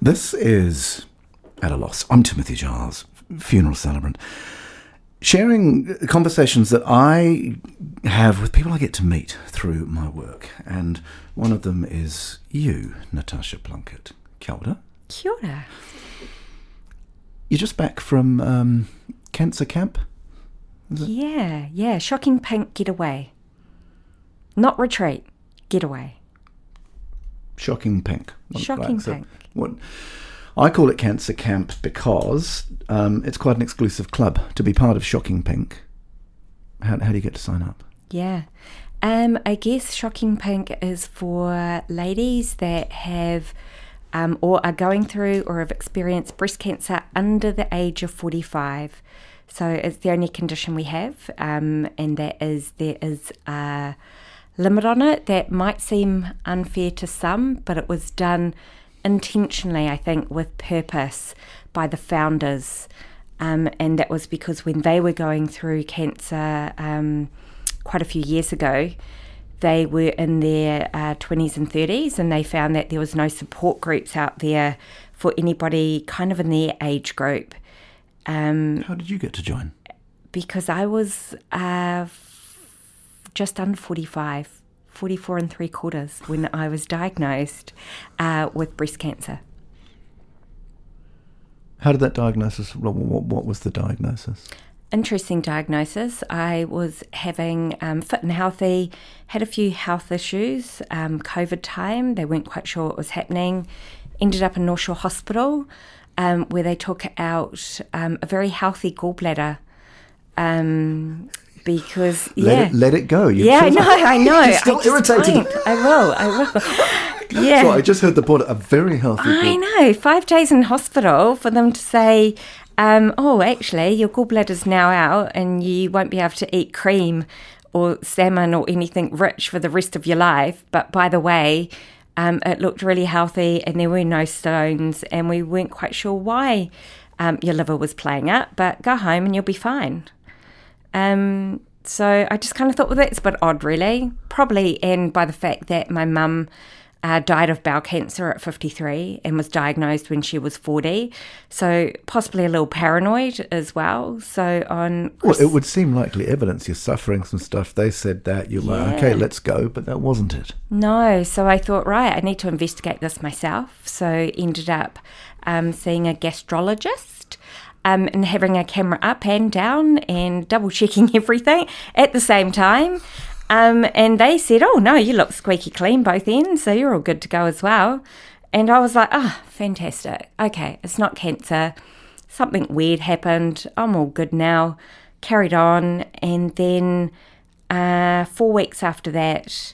This is At a Loss. I'm Timothy Giles, funeral celebrant, sharing conversations that I have with people I get to meet through my work. And one of them is you, Natasha Plunkett. Kia ora. Kia ora. You're just back from cancer camp? Yeah. Shocking pink getaway. Not retreat, getaway. Shocking pink. Shocking pink. What I call it cancer camp because it's quite an exclusive club to be part of Shocking Pink. How do you get to sign up? Yeah. I guess Shocking Pink is for ladies that have or are going through or have experienced breast cancer under the age of 45. So it's the only condition we have, and there is a limit on it that might seem unfair to some, but it was done intentionally, I think, with purpose by the founders, and that was because when they were going through cancer quite a few years ago, they were in their 20s and 30s, and they found that there was no support groups out there for anybody kind of in their age group. How did you get to join? Because I was just under 45, 44 and 3/4 when I was diagnosed with breast cancer. How did that diagnosis, what was the diagnosis? Interesting diagnosis. I was having fit and healthy, had a few health issues, COVID time, they weren't quite sure what was happening, ended up in North Shore Hospital where they took out a very healthy gallbladder because, Let it go. I know. You're still irritated. I will. Yeah. So I just heard the point, a very healthy I know. 5 days in hospital for them to say, actually, your gallbladder's now out and you won't be able to eat cream or salmon or anything rich for the rest of your life. But by the way, it looked really healthy and there were no stones and we weren't quite sure why your liver was playing up, but go home and you'll be fine. So I just kind of thought, well, that's a bit odd, really. Probably, and by the fact that my mum died of bowel cancer at 53 and was diagnosed when she was 40. So possibly a little paranoid as well. So Well, it would seem likely evidence you're suffering some stuff. They said that. You're like, okay, let's go. But that wasn't it. No. So I thought, right, I need to investigate this myself. So ended up seeing a gastrologist and having a camera up and down and double checking everything at the same time. And they said, oh, no, you look squeaky clean both ends, so you're all good to go as well. And I was like, fantastic. Okay, it's not cancer. Something weird happened. I'm all good now. Carried on. And then 4 weeks after that,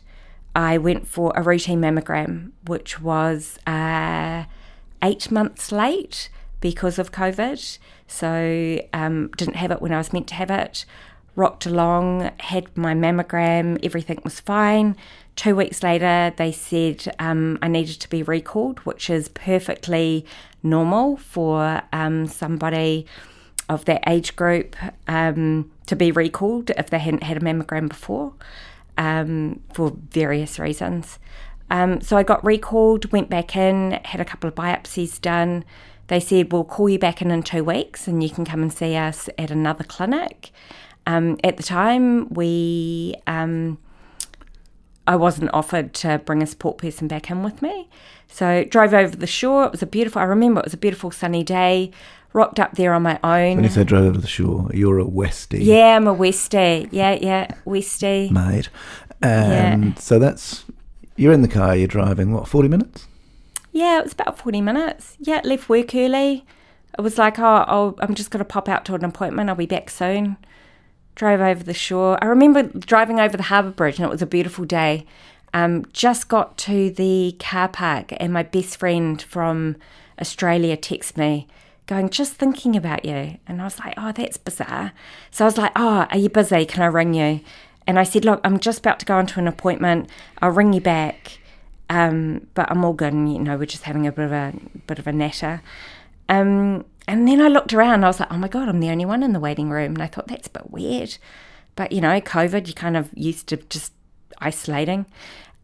I went for a routine mammogram, which was 8 months late because of COVID. So didn't have it when I was meant to have it. Rocked along, had my mammogram, everything was fine. 2 weeks later, they said I needed to be recalled, which is perfectly normal for somebody of that age group to be recalled if they hadn't had a mammogram before for various reasons. So I got recalled, went back in, had a couple of biopsies done. They said, we'll call you back in 2 weeks and you can come and see us at another clinic. At the time, I wasn't offered to bring a support person back in with me. So drove over the shore. I remember it was a beautiful sunny day. Rocked up there on my own. When you say drove over the shore, you're a Westie. Yeah, I'm a Westie. Yeah, Westie. Mate. And so you're in the car, you're driving, 40 minutes? Yeah, it was about 40 minutes. Yeah, left work early. It was like, I'm just going to pop out to an appointment. I'll be back soon. Drove over the shore. I remember driving over the harbour bridge and it was a beautiful day. Just got to the car park and my best friend from Australia texted me going, just thinking about you. And I was like, that's bizarre. So I was like, are you busy? Can I ring you? And I said, look, I'm just about to go into an appointment. I'll ring you back. But I'm all good and, we're just having a bit of a natter. And then I looked around and I was like, oh my God, I'm the only one in the waiting room. And I thought, that's a bit weird. But, COVID, you're kind of used to just isolating.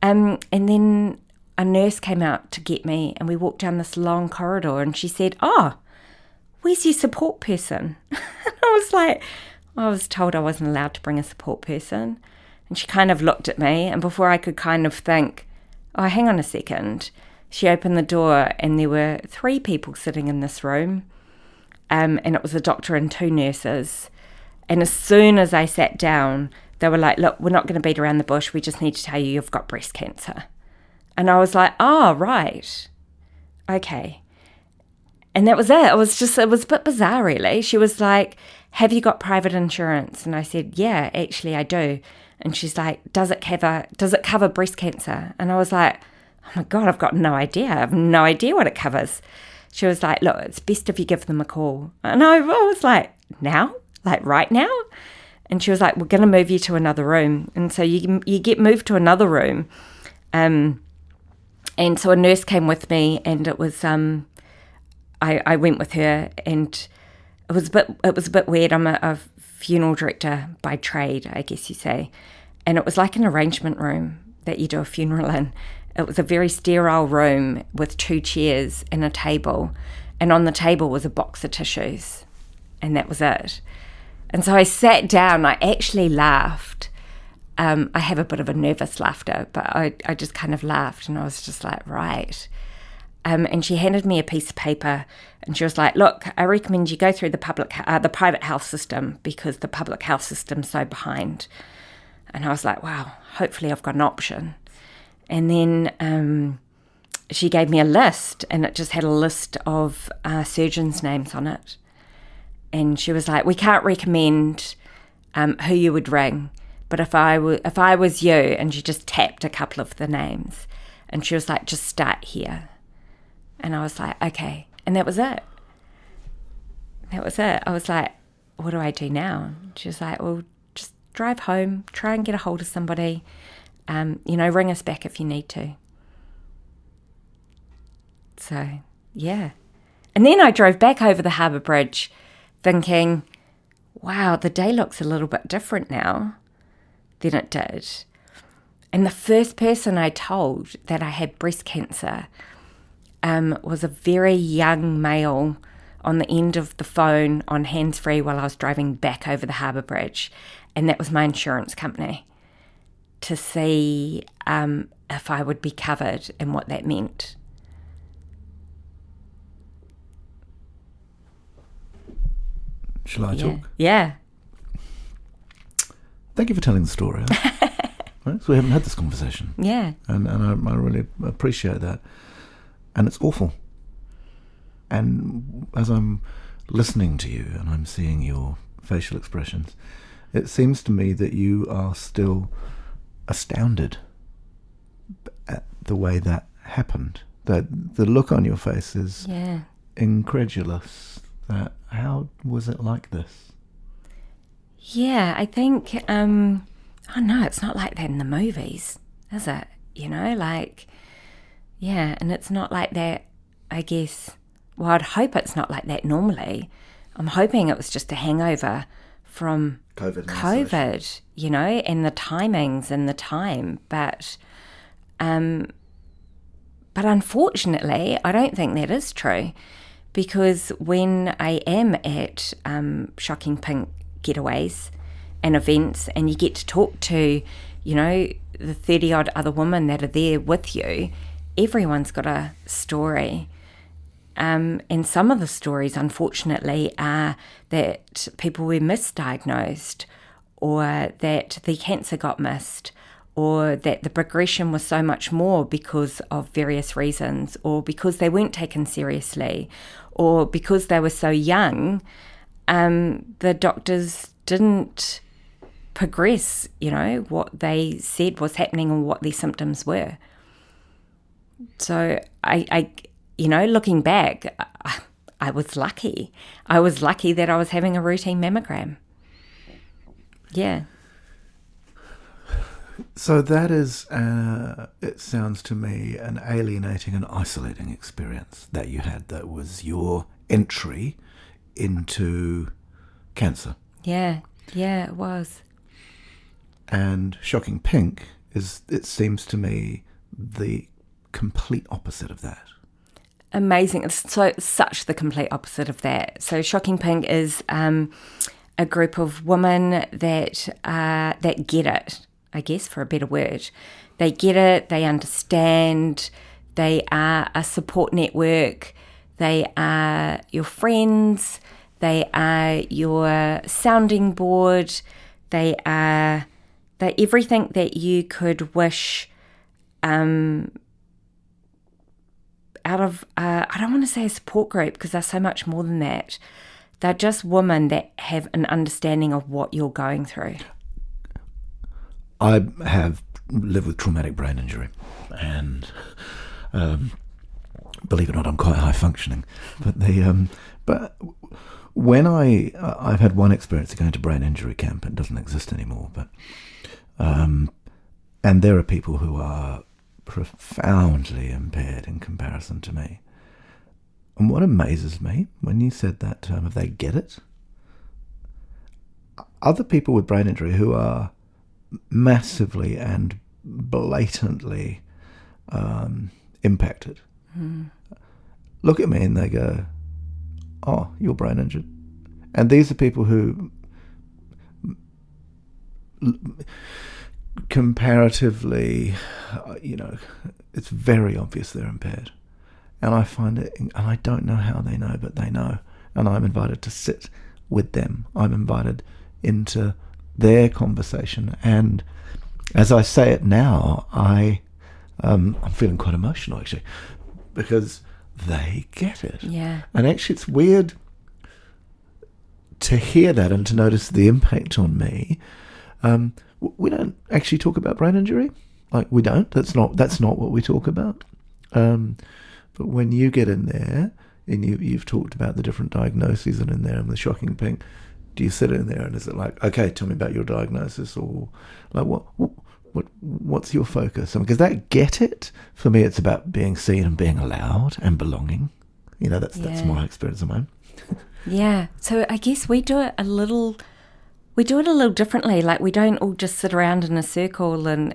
And then a nurse came out to get me, and we walked down this long corridor, and she said, "Oh, where's your support person?" I was told I wasn't allowed to bring a support person. And she kind of looked at me, and before I could kind of think, oh, hang on a second, she opened the door, and there were 3 people sitting in this room, and it was a doctor and 2 nurses. And as soon as I sat down, they were like, "Look, we're not going to beat around the bush. We just need to tell you you've got breast cancer." And I was like, "Oh, right. Okay." And that was it. It was a bit bizarre, really. She was like, "Have you got private insurance?" And I said, "Yeah, actually I do." And she's like, does it cover breast cancer? And I was like, oh my God, I've got no idea. I have no idea what it covers. She was like, "Look, it's best if you give them a call." And I was like, now? Like right now? And she was like, "We're going to move you to another room." And so you get moved to another room. And so a nurse came with me, and it was, I went with her, and it was a bit weird. I'm a funeral director by trade, I guess you say. And it was like an arrangement room that you do a funeral in. It was a very sterile room with 2 chairs and a table. And on the table was a box of tissues. And that was it. And so I sat down. I actually laughed. I have a bit of a nervous laughter, but I just kind of laughed. And I was just like, right. And she handed me a piece of paper, and she was like, "Look, I recommend you go through the private health system, because the public health system's so behind." And I was like, wow, hopefully I've got an option. And then she gave me a list, and it just had a list of surgeons' names on it. And she was like, "We can't recommend who you would ring, but if I was you," and she just tapped a couple of the names, and she was like, "Just start here." And I was like, okay. And that was it. I was like, what do I do now? She was like, "Well, just drive home, try and get a hold of somebody, ring us back if you need to." So, yeah. And then I drove back over the harbour bridge thinking, wow, the day looks a little bit different now than it did. And the first person I told that I had breast cancer was a very young male on the end of the phone on hands-free while I was driving back over the harbour bridge. And that was my insurance company, to see if I would be covered and what that meant. Shall I talk? Yeah. Thank you for telling the story. Right? So we haven't had this conversation. Yeah. And I really appreciate that. And it's awful. And as I'm listening to you and I'm seeing your facial expressions, it seems to me that you are still astounded at the way that happened. That the look on your face is incredulous. That how was it like this? Yeah, I think, it's not like that in the movies, is it? And it's not like that, I guess. Well, I'd hope it's not like that normally. I'm hoping it was just a hangover from COVID, and the timings and the time. But unfortunately, I don't think that is true, because when I am at Shocking Pink getaways and events, and you get to talk to, the 30-odd other women that are there with you, everyone's got a story. And some of the stories, unfortunately, are that people were misdiagnosed, or that the cancer got missed, or that the progression was so much more because of various reasons, or because they weren't taken seriously, or because they were so young, the doctors didn't progress, what they said was happening and what their symptoms were. So I looking back, I was lucky. I was lucky that I was having a routine mammogram. Yeah. So that is, it sounds to me, an alienating and isolating experience that you had. That was your entry into cancer. Yeah, it was. And Shocking Pink is, it seems to me, the complete opposite of that. Amazing. It's such the complete opposite of that. So Shocking Pink is a group of women that get it, I guess, for a better word. They get it, they understand, they are a support network, they are your friends, they are your sounding board, they're everything that you could wish out of, I don't want to say a support group because they're so much more than that. They're just women that have an understanding of what you're going through. I have lived with traumatic brain injury, and believe it or not, I'm quite high functioning. But when I've had one experience of going to brain injury camp. It doesn't exist anymore, but and there are people who are profoundly impaired in comparison to me. And what amazes me, when you said that term, if they get it, other people with brain injury who are massively and blatantly impacted look at me and they go, "Oh, you're brain injured." And these are people who comparatively, it's very obvious they're impaired. And I find it, and I don't know how they know, but they know. And I'm invited to sit with them. I'm invited into their conversation. And as I say it now, I'm feeling quite emotional, actually, because they get it. Yeah. And actually, it's weird to hear that and to notice the impact on me. We don't actually talk about brain injury. Like, we don't. That's not what we talk about. But when you get in there, and you've talked about the different diagnoses and in there and the Shocking Pink, do you sit in there and is it like, okay, tell me about your diagnosis, or like what's your focus? Because that get it, for me, it's about being seen and being allowed and belonging. That's my experience of mine. Yeah. So I guess we do it a little differently. Like, we don't all just sit around in a circle and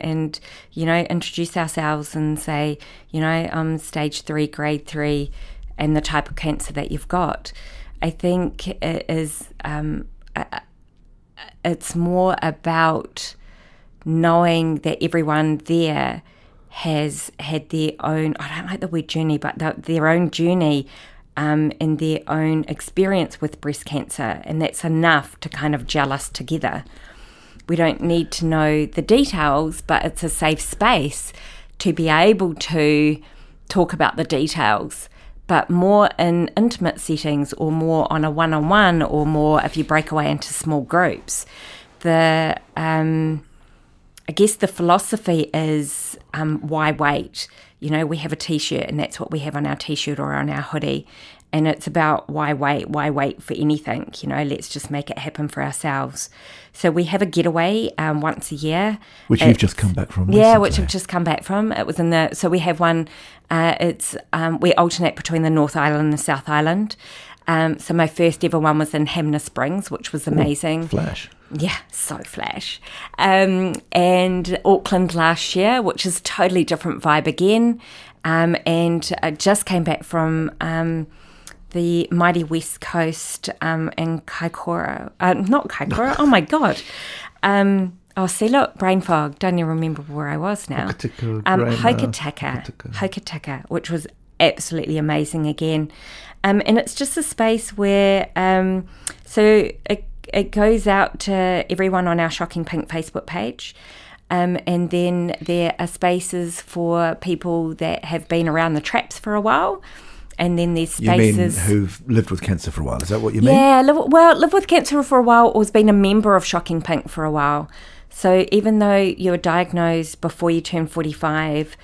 introduce ourselves and say, I'm stage 3, grade 3, and the type of cancer that you've got. I think it is, it's more about knowing that everyone there has had their own, I don't like the word journey, but their own journey and their own experience with breast cancer, and that's enough to kind of gel us together. We don't need to know the details, but it's a safe space to be able to talk about the details, but more in intimate settings or more on a one-on-one or more if you break away into small groups. I guess the philosophy is why wait? We have a T-shirt, and that's what we have on our T-shirt or on our hoodie. And it's about why wait for anything? Let's just make it happen for ourselves. So we have a getaway once a year. Which you've just come back from. Yeah, which I've just come back from. It was so we have one, we alternate between the North Island and the South Island. So my first ever one was in Hamner Springs, which was amazing. Flash. Yeah, so flash. And Auckland last year, which is a totally different vibe again. And I just came back from the mighty West Coast in Kaikoura. Not Kaikoura, oh my God. See, look, brain fog. Don't even remember where I was now. Hokitika, which was absolutely amazing again. And it's just a space where, so it goes out to everyone on our Shocking Pink Facebook page. And then there are spaces for people that have been around the traps for a while. And then there's spaces... You mean who've lived with cancer for a while? Is that what you mean? Yeah, lived with cancer for a while, or has been a member of Shocking Pink for a while. So even though you're diagnosed before you turn 45...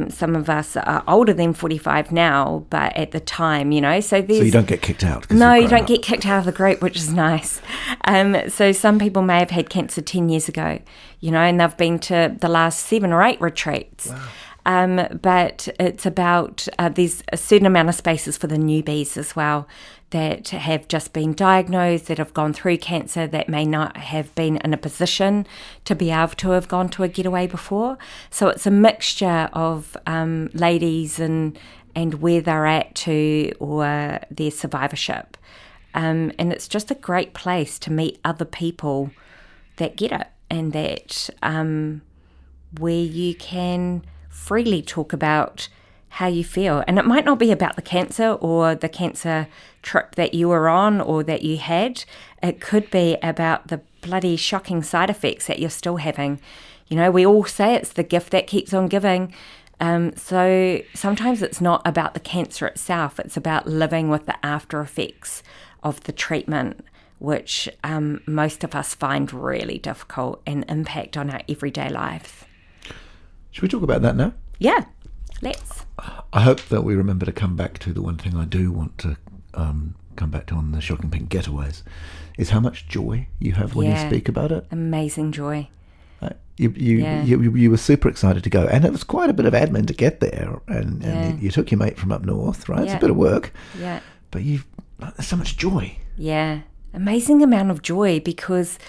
some of us are older than 45 now, but at the time, so you don't get kicked out? No, you don't get kicked out of the group, which is nice. So some people may have had cancer 10 years ago, and they've been to the last 7 or 8 retreats. Wow. But it's about there's a certain amount of spaces for the newbies as well that have just been diagnosed, that have gone through cancer, that may not have been in a position to be able to have gone to a getaway before. So it's a mixture of ladies and where they're at to, or their survivorship. And it's just a great place to meet other people that get it, and that where you can freely talk about how you feel. And it might not be about the cancer or the cancer trip that you were on or that you had. It could be about the bloody shocking side effects that you're still having. You know, we all say it's the gift that keeps on giving. So sometimes it's not about the cancer itself. It's about living with the after effects of the treatment, which most of us find really difficult and impact on our everyday lives. Should we talk about that now? Yeah, let's. I hope that we remember to come back to the one thing I do want to come back to on the Shocking Pink Getaways, is how much joy you have when you speak about it. Amazing joy. You were super excited to go, and it was quite a bit of admin to get there, and you took your mate from up north, right? It's a bit of work. Yeah. But there's so much joy. Yeah. Amazing amount of joy because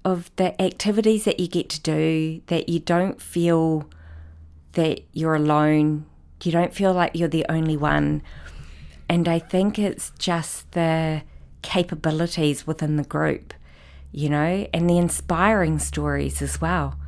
of the activities that you get to do, that you don't feel that you're alone. You don't feel like you're the only one. And I think it's just the capabilities within the group, you know, and the inspiring stories as well.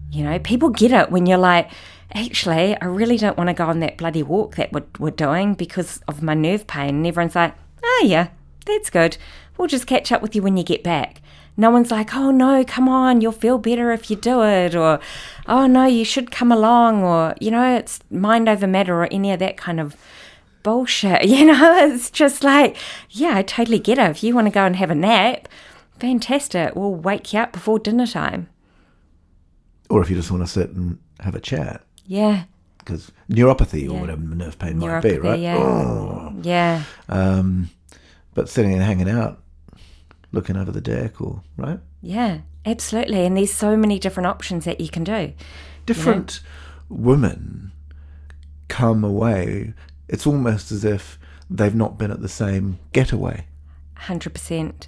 You know, people get it when you're like, actually, I really don't want to go on that bloody walk that we're doing because of my nerve pain. And everyone's like, oh yeah, that's good. We'll just catch up with you when you get back. No one's like, oh no, come on, you'll feel better if you do it, or oh no, you should come along, or, you know, it's mind over matter, or any of that kind of bullshit. You know, it's just like, yeah, I totally get it. If you want to go and have a nap, fantastic, we'll wake you up before dinner time. Or if you just want to sit and have a chat. Yeah. Because neuropathy or whatever nerve pain might be, right? Yeah. Oh. Yeah. But sitting and hanging out, looking over the deck, or right? Yeah, absolutely. And there's so many different options that you can do. Different women come away. It's almost as if they've not been at the same getaway. 100%.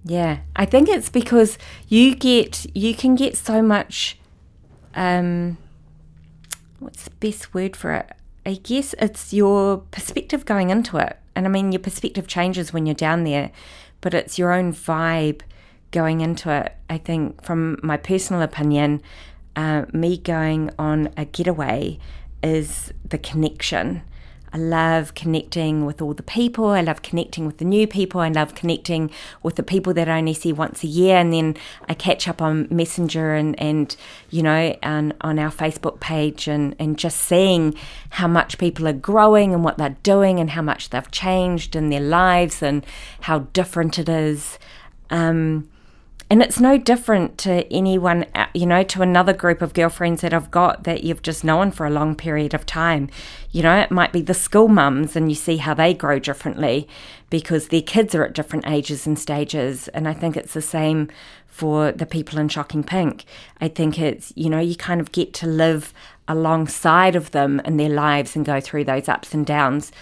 Yeah, I think it's because you can get so much. What's the best word for it? I guess it's your perspective going into it. And I mean, your perspective changes when you're down there, but it's your own vibe going into it. I think from my personal opinion, me going on a getaway is the connection. I love connecting with all the people. I love connecting with the new people. I love connecting with the people that I only see once a year. And then I catch up on Messenger and you know, on our Facebook page and just seeing how much people are growing and what they're doing and how much they've changed in their lives and how different it is. And it's no different to anyone, you know, to another group of girlfriends that I've got that you've just known for a long period of time. You know, it might be the school mums and you see how they grow differently because their kids are at different ages and stages. And I think it's the same for the people in Shocking Pink. I think it's, you know, you kind of get to live alongside of them in their lives and go through those ups and downs.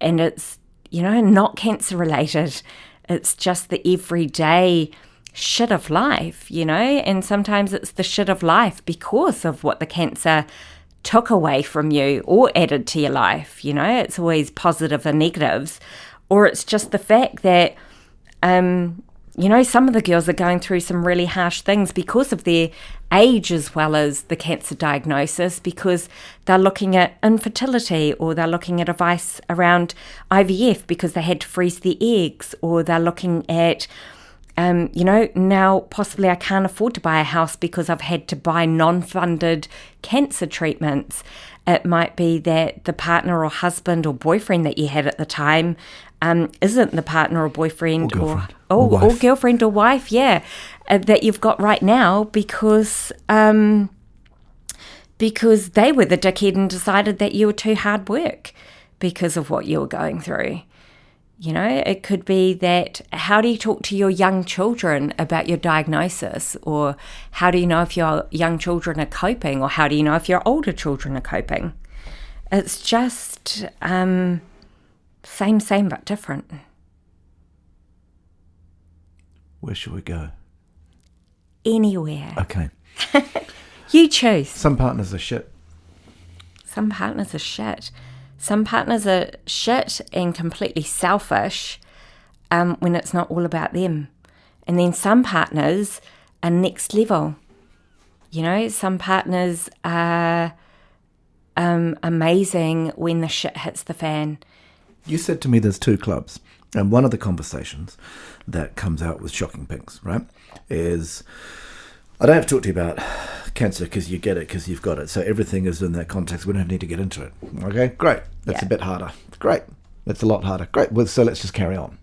And it's, you know, not cancer related. It's just the everyday shit of life, you know, and sometimes it's the shit of life because of what the cancer took away from you or added to your life, you know. It's always positive and negatives, or it's just the fact that you know, some of the girls are going through some really harsh things because of their age as well as the cancer diagnosis, because they're looking at infertility, or they're looking at advice around IVF because they had to freeze their eggs, or they're looking at you know, now possibly I can't afford to buy a house because I've had to buy non-funded cancer treatments. It might be that the partner or husband or boyfriend that you had at the time isn't the partner or boyfriend or girlfriend or wife, that you've got right now because they were the dickhead and decided that you were too hard work because of what you were going through. You know, it could be that how do you talk to your young children about your diagnosis, or how do you know if your young children are coping, or how do you know if your older children are coping? It's just same but different. Where should we go? Anywhere. Okay. You choose. Some partners are shit. Some partners are shit. Some partners are shit and completely selfish when it's not all about them. And then some partners are next level. You know, some partners are amazing when the shit hits the fan. You said to me there's two clubs. And one of the conversations that comes out with Shocking Pinks, right, is... I don't have to talk to you about cancer because you get it because you've got it. So everything is in that context. We don't need to get into it. Okay, great. That's a bit harder. Great. That's a lot harder. Great. Well, so let's just carry on.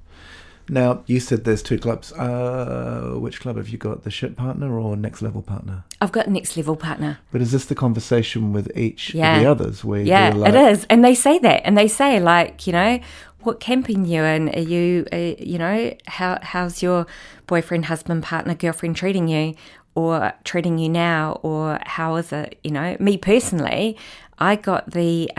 Now, you said there's two clubs. Which club have you got? The shit partner or next level partner? I've got next level partner. But is this the conversation with each of the others? Where yeah, like, it is. And they say that. And they say, like, you know, what camping you in? Are you, you know, how's your boyfriend, husband, partner, girlfriend treating you? Or treating you now, or how is it? You know, me personally, I got the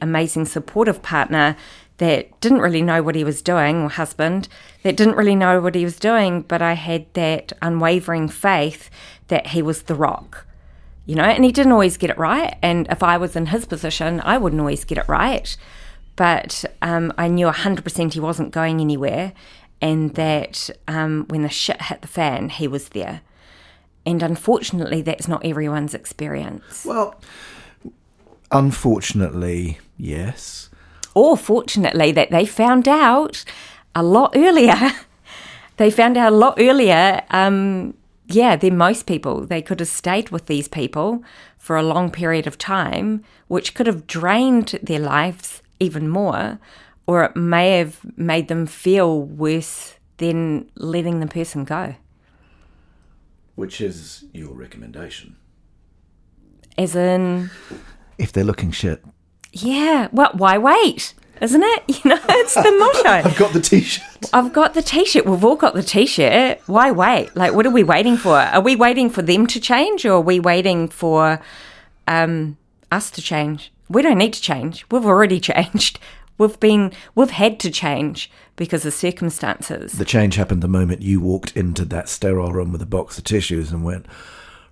amazing supportive partner that didn't really know what he was doing, or husband that didn't really know what he was doing, but I had that unwavering faith that he was the rock, you know, and he didn't always get it right. And if I was in his position, I wouldn't always get it right, but I knew 100% he wasn't going anywhere, and that when the shit hit the fan, he was there. And unfortunately, that's not everyone's experience. Well, unfortunately, yes. Or fortunately, that they found out a lot earlier. They found out a lot earlier, than most people. They could have stayed with these people for a long period of time, which could have drained their lives even more, or it may have made them feel worse than letting the person go. Which is your recommendation? As in... If they're looking shit. Yeah, well, why wait? Isn't it? You know, it's the motto. I've got the T-shirt. I've got the T-shirt. We've all got the T-shirt. Why wait? Like, what are we waiting for? Are we waiting for them to change, or are we waiting for us to change? We don't need to change. We've already changed. We've had to change because of circumstances. The change happened the moment you walked into that sterile room with a box of tissues and went,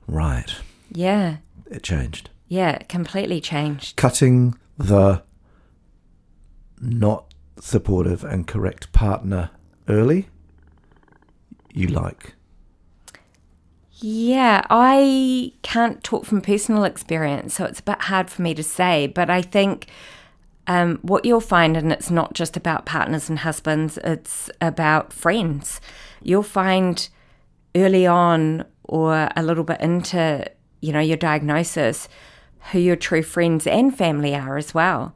right. Yeah. It changed. Yeah, completely changed. Cutting the not supportive and correct partner early, you like? Yeah, I can't talk from personal experience, so it's a bit hard for me to say, but I think what you'll find, and it's not just about partners and husbands, it's about friends. You'll find early on, or a little bit into, you know, your diagnosis, who your true friends and family are as well.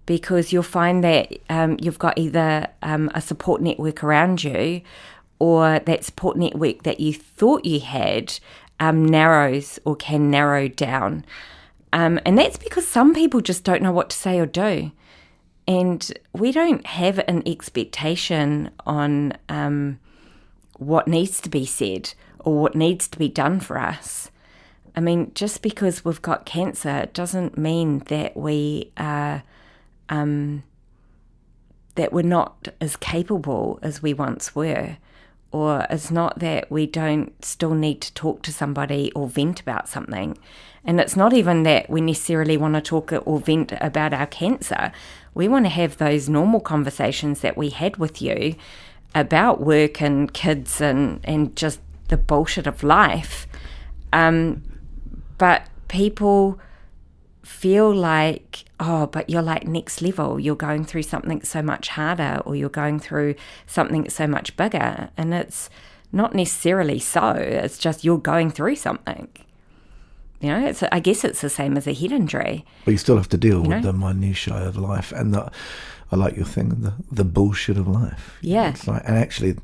Because you'll find that you've got either a support network around you, or that support network that you thought you had narrows or can narrow down. And that's because some people just don't know what to say or do. And we don't have an expectation on what needs to be said or what needs to be done for us. I mean, just because we've got cancer doesn't mean that we are that we're not as capable as we once were, or it's not that we don't still need to talk to somebody or vent about something. And it's not even that we necessarily want to talk or vent about our cancer. We want to have those normal conversations that we had with you about work and kids and just the bullshit of life. But people feel like, oh, but you're like next level. You're going through something so much harder, or you're going through something so much bigger. And it's not necessarily so. It's just you're going through something. You know, I guess it's the same as a head injury. But you still have to deal with the minutiae of life, and I like your thing, the bullshit of life. Yeah. It's like, and actually,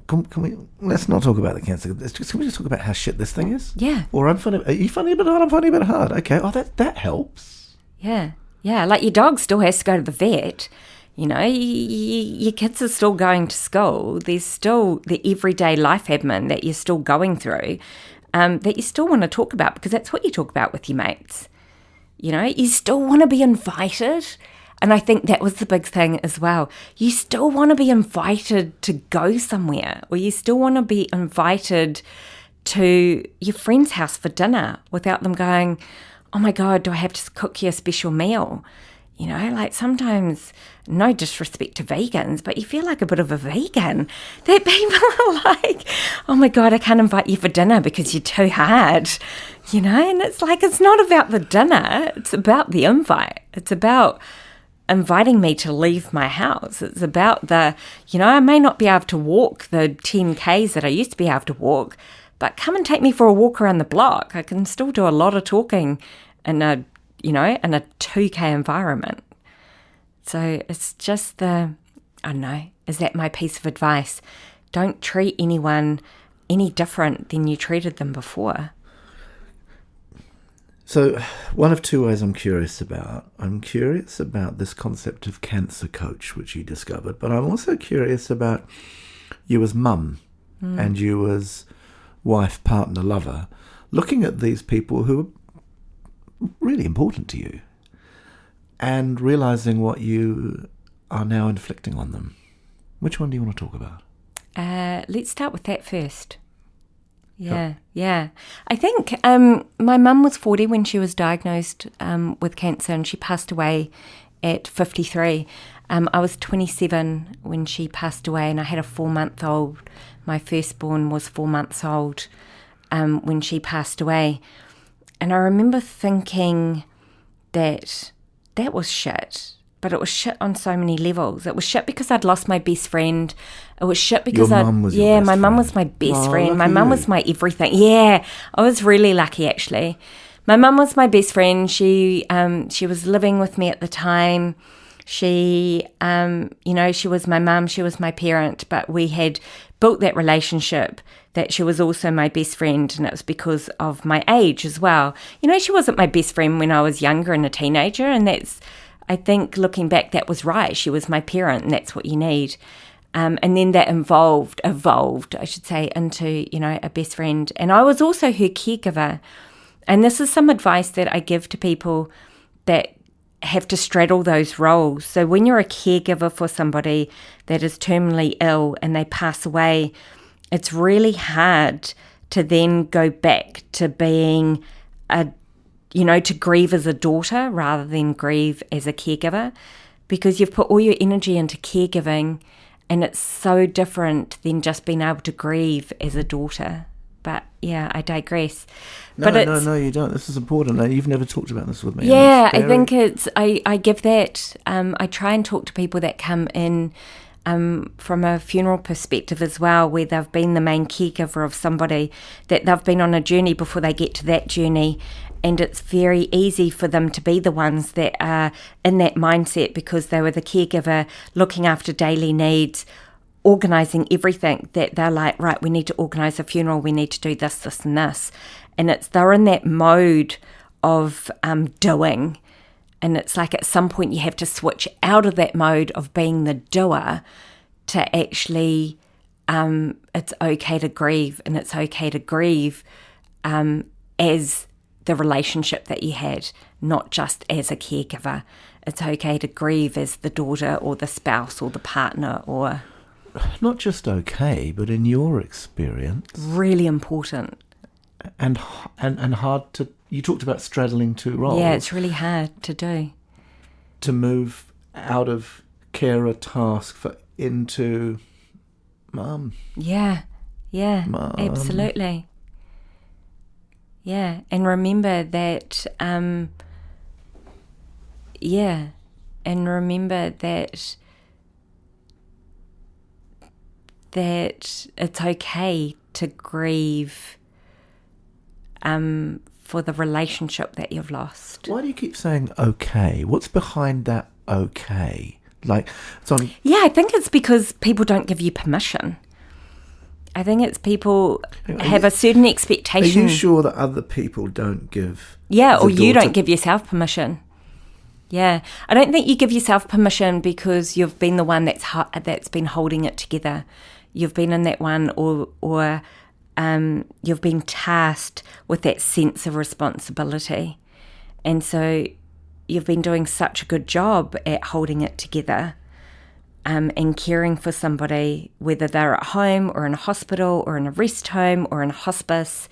can we? Let's not talk about the cancer. Can we just talk about how shit this thing is? Yeah. Or are you funny a bit hard? I'm funny a bit hard. Okay. Oh, that helps. Yeah. Yeah. Like your dog still has to go to the vet. Your kids are still going to school. There's still the everyday life admin that you're still going through, that you still want to talk about, because that's what you talk about with your mates. You still want to be invited. And I think that was the big thing as well. You still want to be invited to go somewhere, or you still want to be invited to your friend's house for dinner without them going, oh my God, do I have to cook you a special meal? Like sometimes, no disrespect to vegans, but you feel like a bit of a vegan. That people are like, oh my God, I can't invite you for dinner because you're too hard. And it's like, it's not about the dinner. It's about the invite. It's about inviting me to leave my house. It's about I may not be able to walk the 10Ks that I used to be able to walk, but come and take me for a walk around the block. I can still do a lot of talking in a 2K environment. So it's just I don't know, is that my piece of advice? Don't treat anyone any different than you treated them before. So one of two ways I'm curious about. I'm curious about this concept of cancer coach, which you discovered, but I'm also curious about you as mum and you as wife, partner, lover, looking at these people who are really important to you and realising what you are now inflicting on them. Which one do you want to talk about? Let's start with that first. Yeah. I think my mum was 40 when she was diagnosed with cancer, and she passed away at 53. I was 27 when she passed away, and I had a 4-month-old. My firstborn was 4 months old when she passed away. And I remember thinking that was shit. But it was shit on so many levels. It was shit because I'd lost my best friend. It was shit because my mum was my best friend. My mum was my everything. Yeah, I was really lucky actually. My mum was my best friend. She was living with me at the time. She she was my mum. She was my parent. But we had built that relationship that she was also my best friend, and it was because of my age as well. She wasn't my best friend when I was younger and a teenager, and that's. I think looking back, that was right. She was my parent, and that's what you need. And then that evolved, I should say, into, a best friend. And I was also her caregiver. And this is some advice that I give to people that have to straddle those roles. So when you're a caregiver for somebody that is terminally ill and they pass away, it's really hard to then go back to being to grieve as a daughter rather than grieve as a caregiver, because you've put all your energy into caregiving, and it's so different than just being able to grieve as a daughter. But yeah, I digress. No, you don't. This is important. You've never talked about this with me. Yeah, I think I give that. I try and talk to people that come in from a funeral perspective as well, where they've been the main caregiver of somebody, that they've been on a journey before they get to that journey. And it's very easy for them to be the ones that are in that mindset because they were the caregiver, looking after daily needs, organising everything, that they're like, right, we need to organise a funeral, we need to do this, this and this. And they're in that mode of doing. And it's like at some point you have to switch out of that mode of being the doer to actually, it's okay to grieve, and it's okay to grieve as the relationship that you had, not just as a caregiver. It's okay to grieve as the daughter or the spouse or the partner, or... Not just okay, but in your experience... Really important. And hard to... You talked about straddling two roles. Yeah, it's really hard to do. To move out of carer task into mum. Yeah, Mum. Absolutely. Yeah, and remember that, and remember that it's okay to grieve for the relationship that you've lost. Why do you keep saying okay? What's behind that okay? Like, Yeah, I think it's because people don't give you permission. I think it's people have a certain expectation. Are you sure that other people don't give... Yeah, or you don't give yourself permission. Yeah, I don't think you give yourself permission because you've been the one that's been holding it together. You've been in that one, or you've been tasked with that sense of responsibility, and so you've been doing such a good job at holding it together, and caring for somebody, whether they're at home or in a hospital or in a rest home or in a hospice.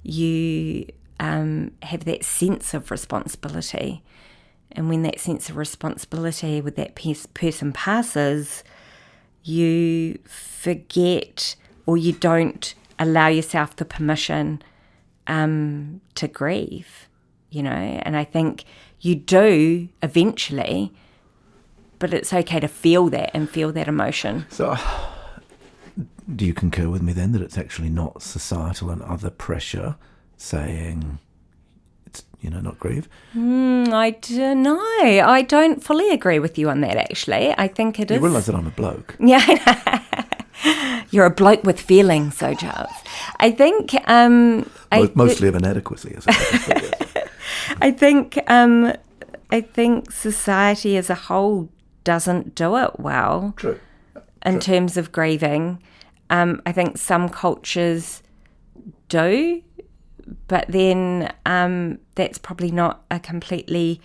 You have that sense of responsibility. And when that sense of responsibility with that person passes, you forget, or you don't allow yourself the permission to grieve, And I think you do eventually, but it's okay to feel that and feel that emotion. So, do you concur with me then that it's actually not societal and other pressure saying it's, not grieve? I don't know. I don't fully agree with you on that, actually. I think it is. You realise that I'm a bloke. Yeah. You're a bloke with feelings, so Charles. I think... mostly of inadequacy, I suppose. I think society as a whole doesn't do it well. True. In terms of grieving. I think some cultures do, but then that's probably not a completely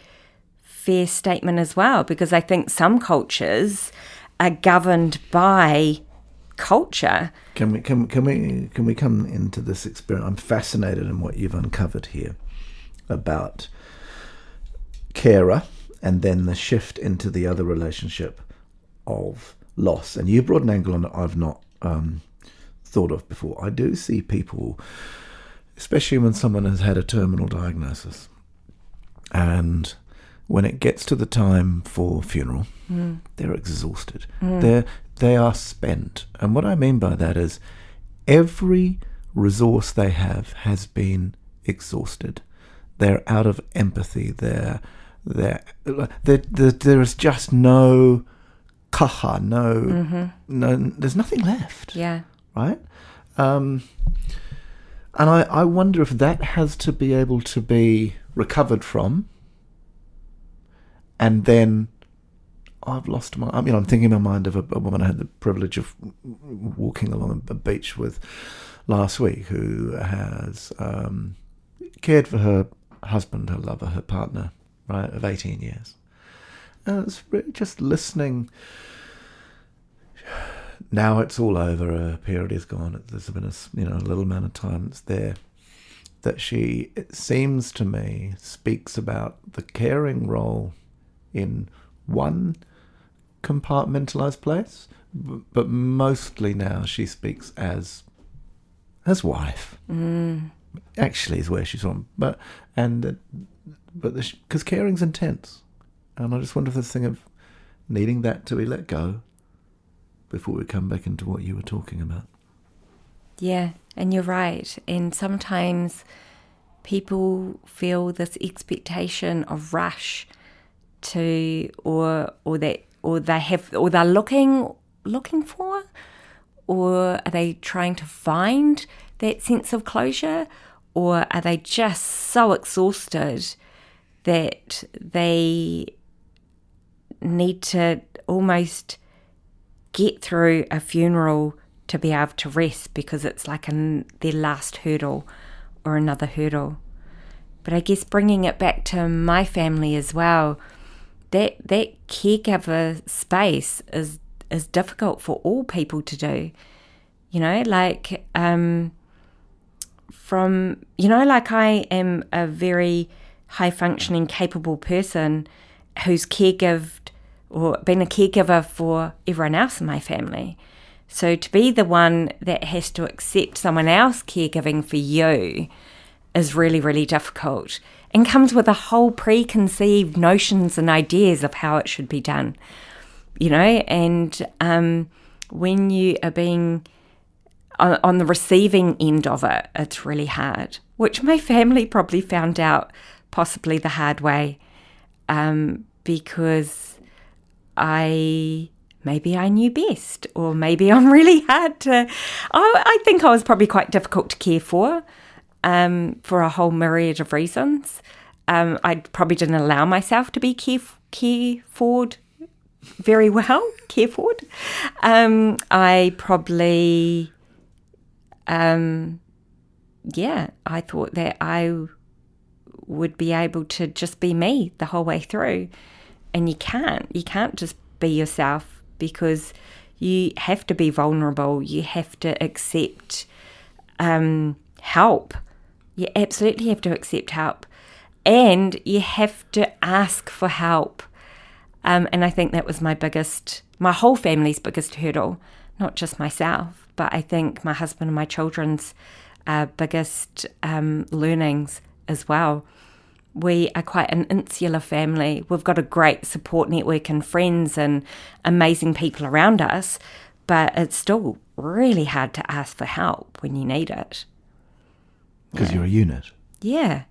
fair statement as well, because I think some cultures are governed by culture. Can we come into this experience? I'm fascinated in what you've uncovered here about carer and then the shift into the other relationship of loss. And you brought an angle on that I've not thought of before. I do see people, especially when someone has had a terminal diagnosis, and when it gets to the time for funeral, they're exhausted. They are spent. And what I mean by that is every resource they have has been exhausted. They're out of empathy. There is just no kaha, no, there's nothing left. Yeah. Right? And I wonder if that has to be able to be recovered from, and then I'm thinking in my mind of a woman I had the privilege of walking along a beach with last week, who has cared for her husband, her lover, her partner, right, of 18 years. And it's really just listening. Now it's all over. A period is gone. There's been a little amount of time that's there. That she, it seems to me, speaks about the caring role in one compartmentalized place, but mostly now she speaks as wife. Actually, is where she's from, because caring's intense, and I just wonder if this thing of needing that to be let go before we come back into what you were talking about. Yeah, and you're right. And sometimes people feel this expectation of rush to, or they're looking for, or are they trying to find that sense of closure, or are they just so exhausted that they need to almost get through a funeral to be able to rest because it's like their last hurdle or another hurdle. But I guess bringing it back to my family as well, that caregiver space is difficult for all people to do. I am a very high-functioning, capable person who's caregived or been a caregiver for everyone else in my family. So to be the one that has to accept someone else caregiving for you is really, really difficult, and comes with a whole preconceived notions and ideas of how it should be done. And when you are being on the receiving end of it, it's really hard, which my family probably found out possibly the hard way, because maybe I knew best, or maybe I'm really hard to... I think I was probably quite difficult to care for a whole myriad of reasons. I probably didn't allow myself to be cared very well. I probably, I thought that I would be able to just be me the whole way through. And you can't just be yourself, because you have to be vulnerable. You have to accept help. You absolutely have to accept help. And you have to ask for help. And I think that was my whole family's biggest hurdle, not just myself, but I think my husband and my children's biggest learnings as well. We are quite an insular family. We've got a great support network and friends and amazing people around us, but it's still really hard to ask for help when you need it. Because you're a unit. Yeah.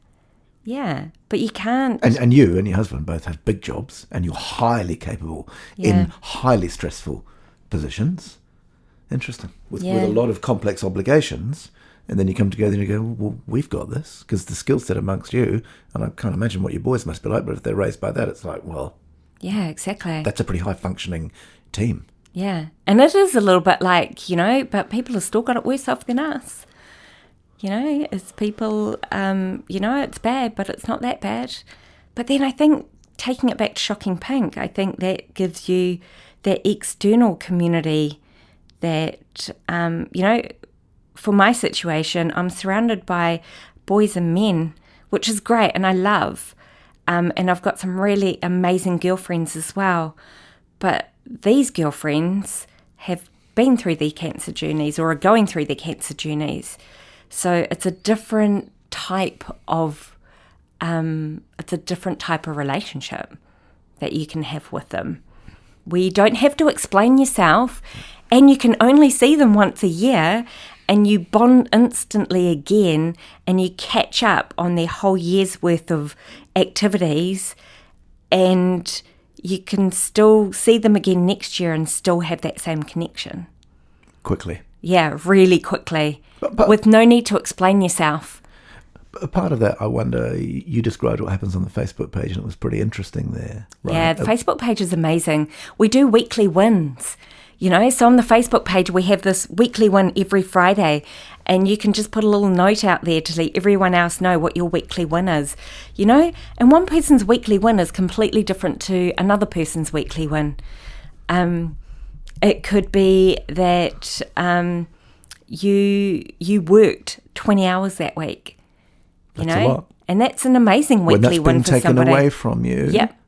But you can't. And you and your husband both have big jobs, and you're highly capable in highly stressful positions. Interesting. With a lot of complex obligations. And then you come together and you go, well, we've got this, because the skill set amongst you, and I can't imagine what your boys must be like, but if they're raised by that, it's like, well... Yeah, exactly. That's a pretty high-functioning team. Yeah. And it is a little bit like, but people have still got it worse off than us. It's people, it's bad, but it's not that bad. But then I think, taking it back to Shocking Pink, I think that gives you that external community that, for my situation, I'm surrounded by boys and men, which is great and I love. And I've got some really amazing girlfriends as well. But these girlfriends have been through their cancer journeys or are going through their cancer journeys. So it's a different type of relationship that you can have with them. We don't have to explain yourself, and you can only see them once a year, and you bond instantly again, and you catch up on their whole year's worth of activities, and you can still see them again next year and still have that same connection. Quickly. Yeah, really quickly, but with no need to explain yourself. A part of that, I wonder, you described what happens on the Facebook page, and it was pretty interesting there. Right? Yeah, the Facebook page is amazing. We do weekly wins. So on the Facebook page, we have this weekly win every Friday, and you can just put a little note out there to let everyone else know what your weekly win is, and one person's weekly win is completely different to another person's weekly win. It could be that you worked 20 hours that week, That's a lot. And that's an amazing weekly win for somebody. When that's been taken away from you. Yep.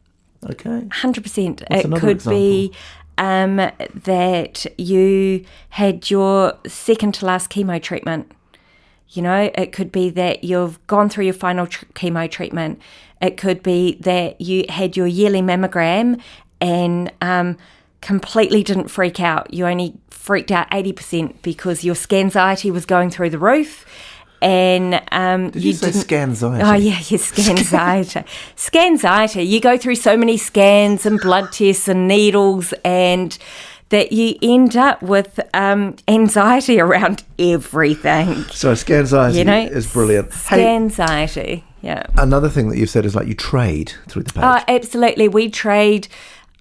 Okay. 100%. What's It could example? be that you had your second to last chemo treatment. It could be that you've gone through your final chemo treatment. It could be that you had your yearly mammogram and completely didn't freak out. You only freaked out 80% because your scanxiety was going through the roof. And Did you say scanxiety? Oh yeah, scanxiety. Scanxiety. You go through so many scans and blood tests and needles, and that you end up with anxiety around everything. So scanxiety is brilliant. Scanxiety. Yeah. Another thing that you've said is like you trade through the page. Oh, absolutely. We trade.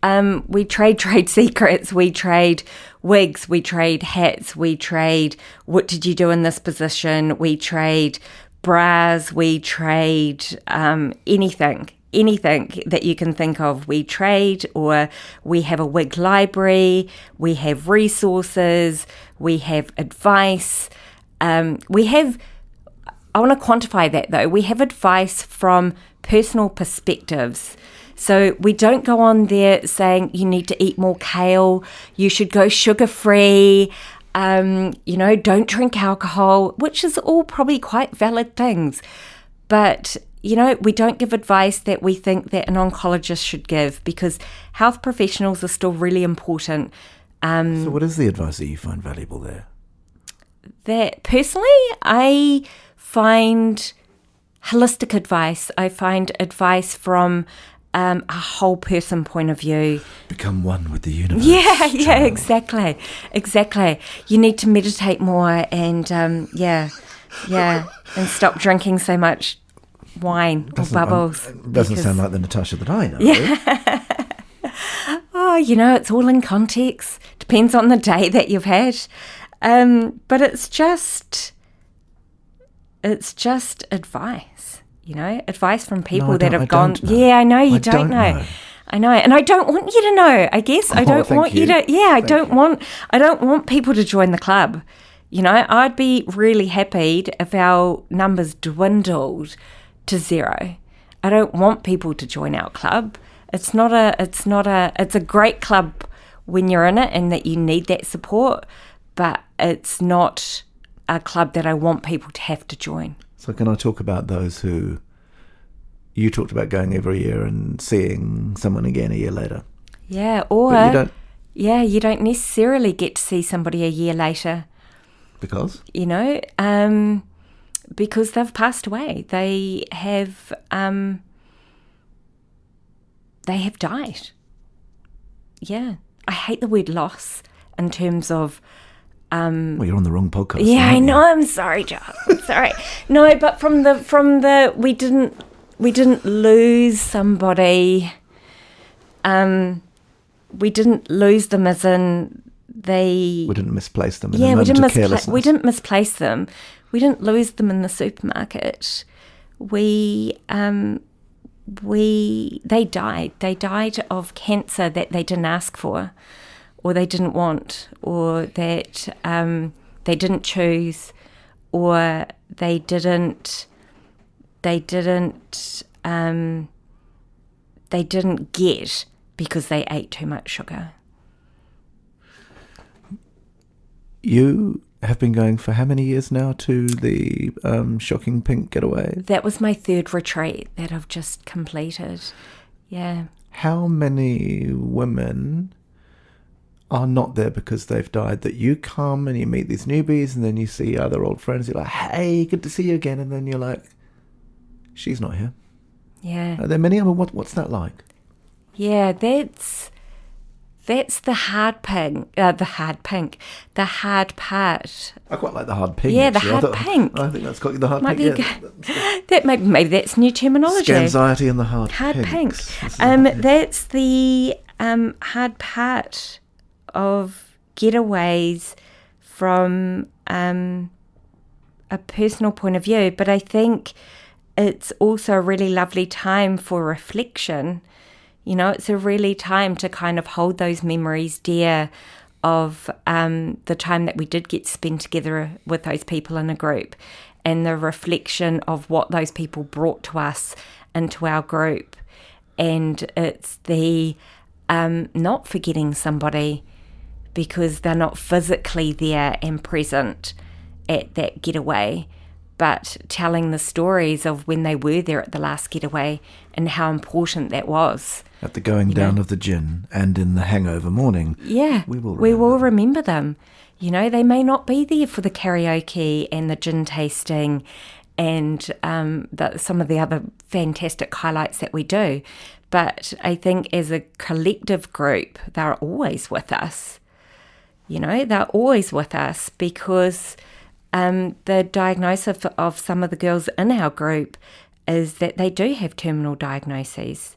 Trade secrets. We trade wigs. We trade hats. We trade what did you do in this position. We trade bras. We trade anything that you can think of. We trade, or we have a wig library. We have resources. We have advice. I want to quantify that though. We have advice from personal perspectives. So we don't go on there saying you need to eat more kale, you should go sugar-free, don't drink alcohol, which is all probably quite valid things. But, we don't give advice that we think that an oncologist should give, because health professionals are still really important. So what is the advice that you find valuable there? That personally, I find holistic advice. I find advice from a whole person point of view. Become one with the universe. Yeah, exactly. You need to meditate more and and stop drinking so much. wine or bubbles. Doesn't sound like the Natasha that I know. Yeah. Oh, it's all in context. Depends on the day that you've had. But it's just advice, advice from people that have gone. Yeah, I know you don't know. I know, and I don't want you to know. I guess I don't want you to. Yeah, I don't want people to join the club. I'd be really happy if our numbers dwindled to 0. I don't want people to join our club. It's a great club when you're in it and that you need that support, but it's not a club that I want people to have to join. So can I talk about those who you talked about going every year and seeing someone again a year later? Yeah, or you don't necessarily get to see somebody a year later. Because? Because they've passed away. They have died. Yeah. I hate the word loss in terms of... well, you're on the wrong podcast. Yeah, I know. I'm sorry, Giles. I'm sorry. No, but from the we didn't lose somebody. We didn't lose them as in they... We didn't misplace them. We didn't misplace them. We didn't lose them in the supermarket. They died. They died of cancer that they didn't ask for, or they didn't want, or that they didn't choose, or they didn't get because they ate too much sugar. You have been going for how many years now to the Shocking Pink Getaway? That was my 3rd retreat that I've just completed. Yeah. How many women are not there because they've died, that you come and you meet these newbies and then you see other old friends, you're like, hey, good to see you again, and then you're like, she's not here? Yeah. Are there many of them? What's that like? Yeah, that's the hard part. I quite like the hard pink. Yeah, actually. the hard pink. I think that's got the hard Might pink. Maybe that's new terminology. Scanxiety and the hard pink. Pinks. That's the hard part of getaways from a personal point of view, but I think it's also a really lovely time for reflection. It's a really time to kind of hold those memories dear of the time that we did get to spend together with those people in a group, and the reflection of what those people brought to us into our group. And it's the not forgetting somebody because they're not physically there and present at that getaway, but telling the stories of when they were there at the last getaway and how important that was. At the going down of the gin and in the hangover morning. Yeah, we will remember them. They may not be there for the karaoke and the gin tasting and some of the other fantastic highlights that we do. But I think as a collective group, they're always with us. They're always with us because the diagnosis of some of the girls in our group is that they do have terminal diagnoses.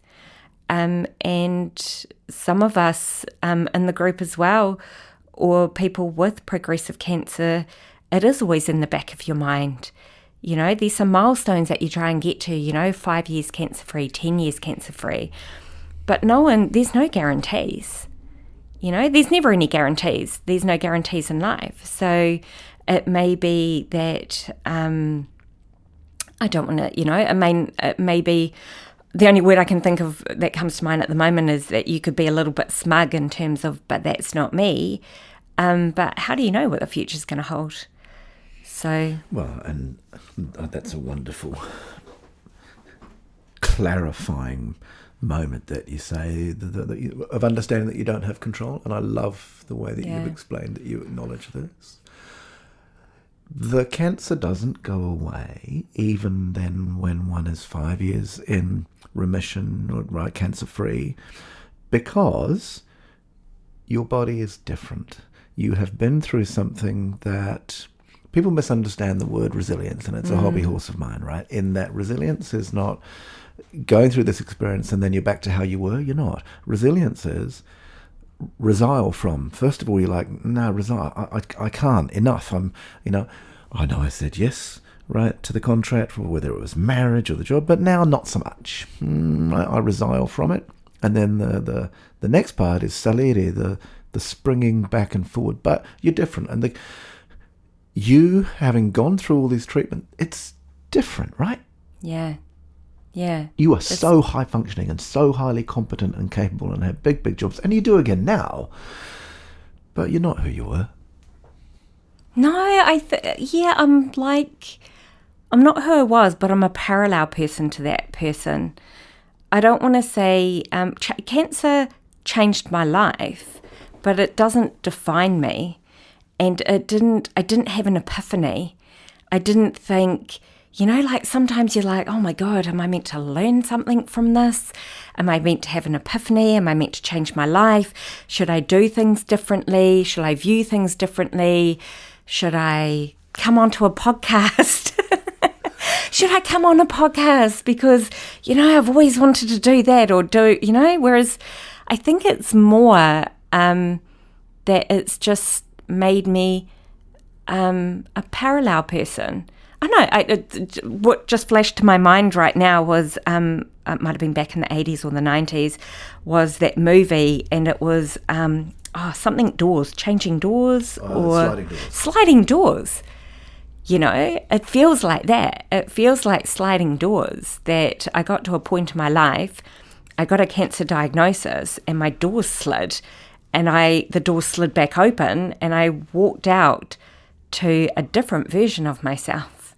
And some of us in the group as well, or people with progressive cancer, it is always in the back of your mind. There's some milestones that you try and get to, 5 years cancer-free, 10 years cancer-free. But there's no guarantees. There's never any guarantees. There's no guarantees in life. So it may be that, I don't want to, it may be, the only word I can think of that comes to mind at the moment is that you could be a little bit smug in terms of, but that's not me. But how do you know what the future's going to hold? So... Well, and that's a wonderful clarifying moment that you say of understanding that you don't have control. And I love the way that you've explained that you acknowledge this. The cancer doesn't go away even then when one is 5 years in remission or cancer-free, because your body is different. You have been through something that people misunderstand the word resilience, and it's a hobby horse of mine, right? In that resilience is not going through this experience and then you're back to how you were. You're not. Resilience is resile from. First of all, you're like, no, resile. I can't. Enough. I know I said yes, right, to the contract, whether it was marriage or the job, but now not so much. I resile from it. And then the next part is salire, the springing back and forward. But you're different. And you having gone through all this treatment, it's different, right? Yeah. You are so high functioning and so highly competent and capable and have big jobs. And you do again now. But you're not who you were. No, I'm not who I was, but I'm a parallel person to that person. I don't want to say cancer changed my life, but it doesn't define me. And I didn't have an epiphany. I didn't think, like sometimes you're like, oh my God, am I meant to learn something from this? Am I meant to have an epiphany? Am I meant to change my life? Should I do things differently? Should I view things differently? Should I come onto a podcast? Should I come on a podcast? Because, I've always wanted to do that or whereas I think it's more that it's just made me a parallel person. I know, what just flashed to my mind right now was, it might have been back in the 80s or the 90s, was that movie, and it was something doors, changing doors or sliding doors. It feels like that. It feels like sliding doors, that I got to a point in my life, I got a cancer diagnosis and my doors slid and the door slid back open and I walked out to a different version of myself,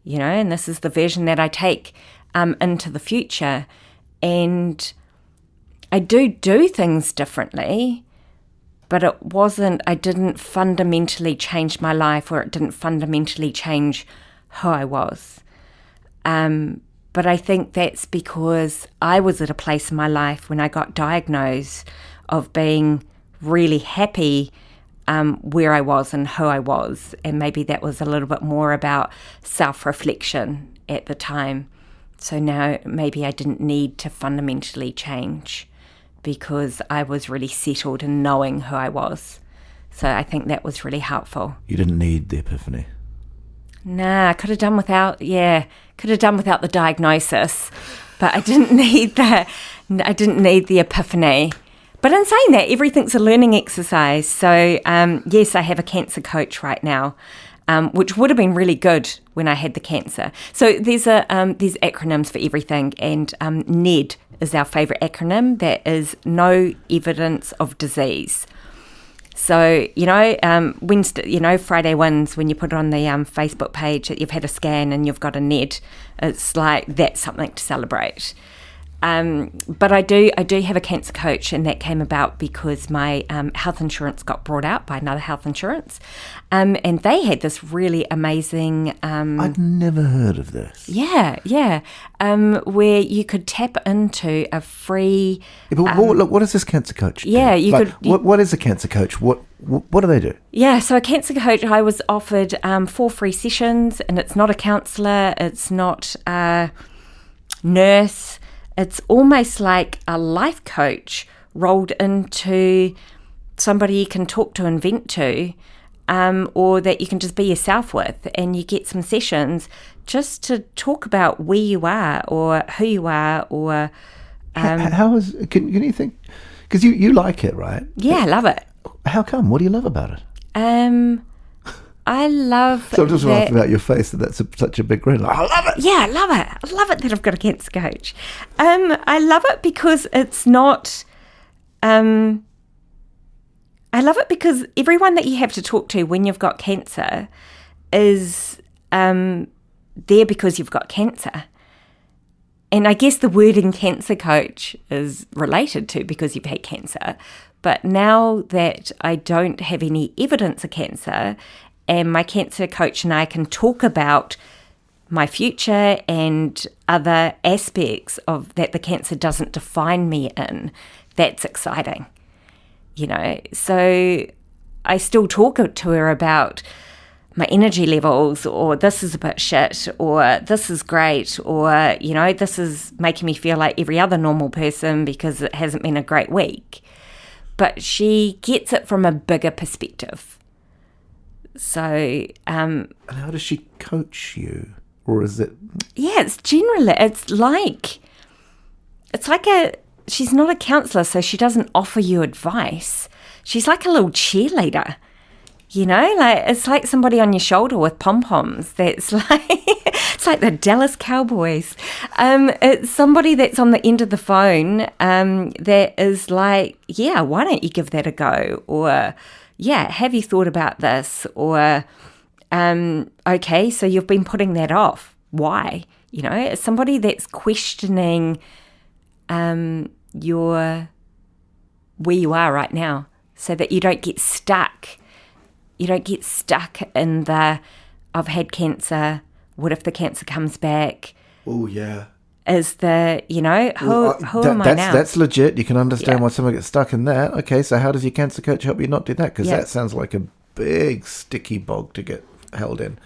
and this is the version that I take into the future. And I do things differently, but I didn't fundamentally change my life, or it didn't fundamentally change who I was. But I think that's because I was at a place in my life when I got diagnosed of being really happy where I was and who I was. And maybe that was a little bit more about self-reflection at the time. So now maybe I didn't need to fundamentally change, because I was really settled in knowing who I was. So I think that was really helpful. You didn't need the epiphany? Nah, I could have done without the diagnosis, but I didn't need the epiphany. But in saying that, everything's a learning exercise. So yes, I have a cancer coach right now, which would have been really good when I had the cancer. So there's acronyms for everything, and NED is our favourite acronym. That is no evidence of disease. So, Friday wins, when you put it on the Facebook page that you've had a scan and you've got a NED, it's like that's something to celebrate. But I do have a cancer coach, and that came about because my health insurance got brought out by another health insurance, and they had this really amazing... I'd never heard of this. Yeah. Where you could tap into a free... Yeah, but what does this cancer coach do? Yeah, you could... What is a cancer coach? What do they do? Yeah, so a cancer coach, I was offered 4 free sessions, and it's not a counsellor, it's not a nurse. It's almost like a life coach rolled into somebody you can talk to and vent to, or that you can just be yourself with, and you get some sessions just to talk about where you are or who you are, or... Can you think... Because you like it, right? Yeah, I love it. How come? What do you love about it? I love So I'm just laughing about your face that's such a big grin. Like, I love it! Yeah, I love it. I love it that I've got a cancer coach. I love it because it's not... I love it because everyone that you have to talk to when you've got cancer is there because you've got cancer. And I guess the wording cancer coach is related to because you've had cancer. But now that I don't have any evidence of cancer, and my cancer coach and I can talk about my future and other aspects of that the cancer doesn't define me in, that's exciting. So I still talk to her about my energy levels, or this is a bit shit, or this is great, or, you know, this is making me feel like every other normal person because it hasn't been a great week. But she gets it from a bigger perspective. So, and how does she coach you? Or is it... Yeah, it's like she's not a counsellor, so she doesn't offer you advice. She's like a little cheerleader. You know, like it's like somebody on your shoulder with pom-poms. That's like, it's like the Dallas Cowboys. It's somebody that's on the end of the phone that is like, yeah, why don't you give that a go? Or, yeah, have you thought about this? Or, okay, so you've been putting that off. Why? You know, it's somebody that's questioning where you are right now, so that you don't get stuck. You don't get stuck in the, I've had cancer, what if the cancer comes back? Oh, yeah. Is the, you know, who am I now? That's legit. You can understand why someone gets stuck in that. Okay, so how does your cancer coach help you not do that? Because that sounds like a big sticky bog to get held in.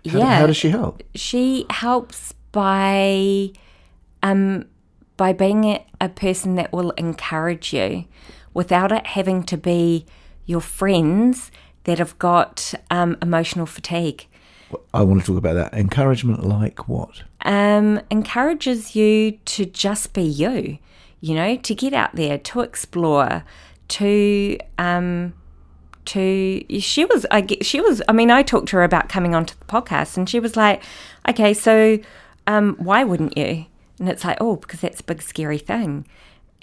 How does she help? She helps by being a person that will encourage you without it having to be your friends that have got emotional fatigue. I want to talk about that. Encouragement like what? Encourages you to just be you, you know, to get out there, to explore, I talked to her about coming onto the podcast, and she was like, okay, so why wouldn't you? And it's like, oh, because that's a big scary thing.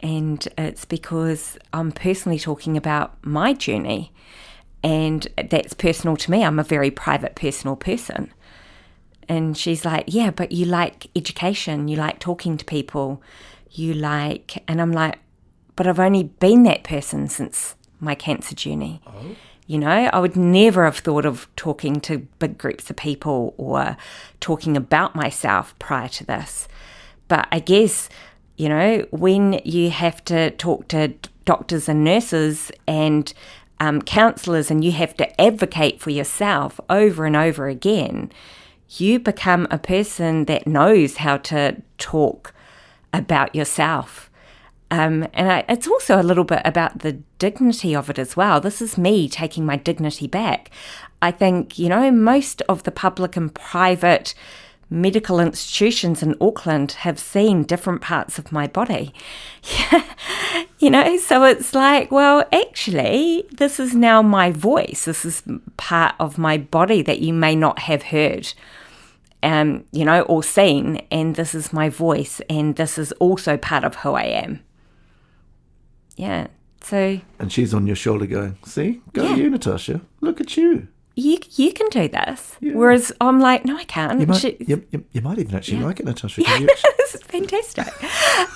And it's because I'm personally talking about my journey. And that's personal to me. I'm a very private, personal person. And she's like, yeah, but you like education. You like talking to people. And I'm like, but I've only been that person since my cancer journey. Oh. You know, I would never have thought of talking to big groups of people or talking about myself prior to this. But I guess, you know, when you have to talk to doctors and nurses and counsellors, and you have to advocate for yourself over and over again, you become a person that knows how to talk about yourself. It's also a little bit about the dignity of it as well. This is me taking my dignity back. I think, you know, most of the public and private medical institutions in Auckland have seen different parts of my body. You know, so it's like, well, actually, this is now my voice. This is part of my body that you may not have heard, you know, or seen. And this is my voice. And this is also part of who I am. Yeah. So. And she's on your shoulder going, see, you, Natasha. Look at you. You can do this. Yeah. Whereas I'm like, no, I can't. You might even actually like it, Natasha. Yeah, this is fantastic.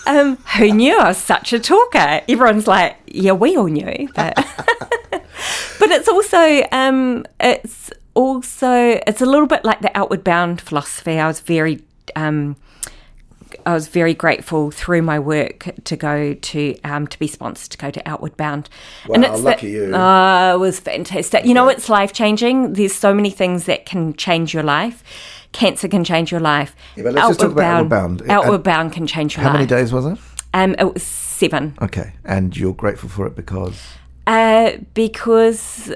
Who knew I was such a talker? Everyone's like, yeah, we all knew. But, but it's also, it's a little bit like the Outward Bound philosophy. I was very grateful through my work to go to be sponsored to go to Outward Bound. Wow, and it's lucky you. It was fantastic. You know, it's life-changing. There's so many things that can change your life. Cancer can change your life. Yeah, but let's just talk about Outward Bound. Outward Bound can change your life. How many days was it? It was 7. Okay, and you're grateful for it because? Because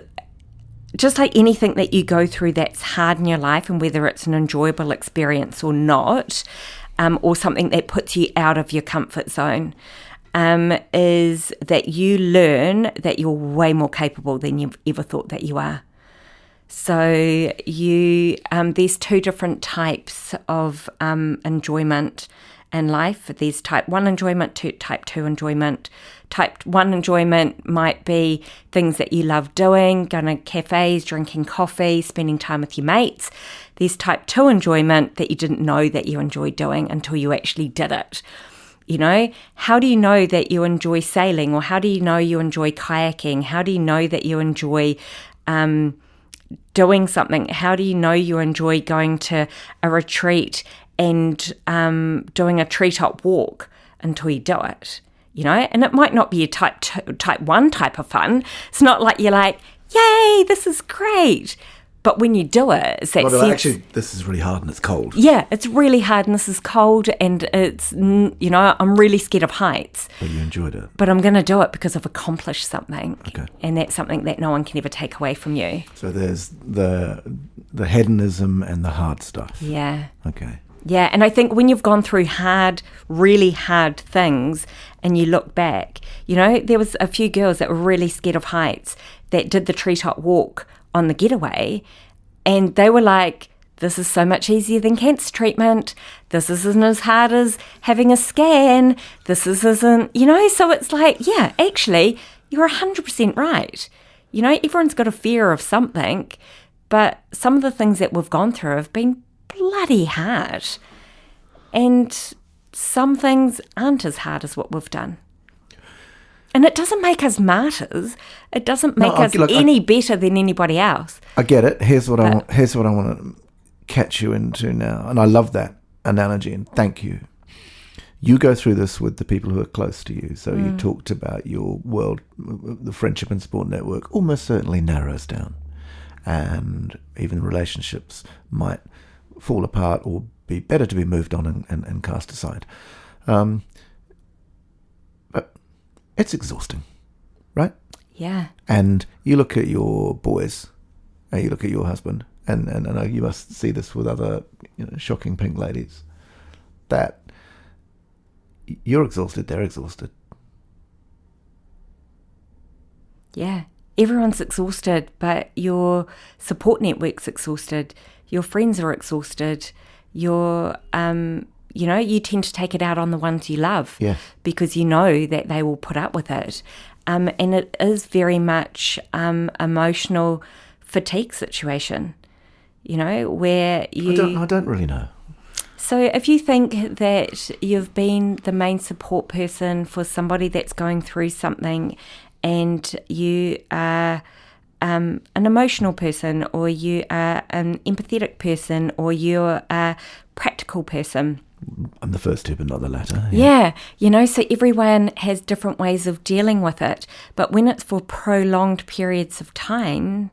just like anything that you go through that's hard in your life, and whether it's an enjoyable experience or not, or something that puts you out of your comfort zone, is that you learn that you're way more capable than you've ever thought that you are. So there's 2 different types of enjoyment in life. There's type 1 enjoyment, type 2 enjoyment. Type 1 enjoyment might be things that you love doing, going to cafes, drinking coffee, spending time with your mates. There's type 2 enjoyment that you didn't know that you enjoyed doing until you actually did it. You know, how do you know that you enjoy sailing, or how do you know you enjoy kayaking? How do you know that you enjoy doing something? How do you know you enjoy going to a retreat and doing a treetop walk until you do it? You know, and it might not be a type 1 type of fun. It's not like you're like, yay, this is great. But when you do it, it's that Well, sense... actually, this is really hard and it's cold. Yeah, it's really hard and this is cold and it's, I'm really scared of heights. But you enjoyed it. But I'm going to do it because I've accomplished something. Okay. And that's something that no one can ever take away from you. So there's the hedonism and the hard stuff. Yeah. Okay. Yeah, and I think when you've gone through really hard things and you look back, there was a few girls that were really scared of heights that did the treetop walk on the getaway, and they were like, this is so much easier than cancer treatment. This isn't as hard as having a scan. This isn't, so it's like, yeah, actually, you're 100% right. Everyone's got a fear of something, but some of the things that we've gone through have been bloody hard. And some things aren't as hard as what we've done. And it doesn't make us martyrs. It doesn't make us any better than anybody else. I get it. Here's what I want to catch you into now. And I love that analogy, and thank you. You go through this with the people who are close to you. So you talked about your world, the Friendship and Sport Network almost certainly narrows down. And even relationships might fall apart or be better to be moved on and cast aside. But it's exhausting, right? Yeah. And you look at your boys, and you look at your husband, and I know you must see this with other shocking pink ladies, that you're exhausted, they're exhausted. Yeah. Everyone's exhausted, but your support network's exhausted. Your friends are exhausted. You tend to take it out on the ones you love. Yeah. Because you know that they will put up with it. And it is very much emotional fatigue situation, where you... I don't really know. So if you think that you've been the main support person for somebody that's going through something, and you are an emotional person, or you are an empathetic person, or you're a practical person. I'm the first two, but not the latter. Yeah, so everyone has different ways of dealing with it. But when it's for prolonged periods of time,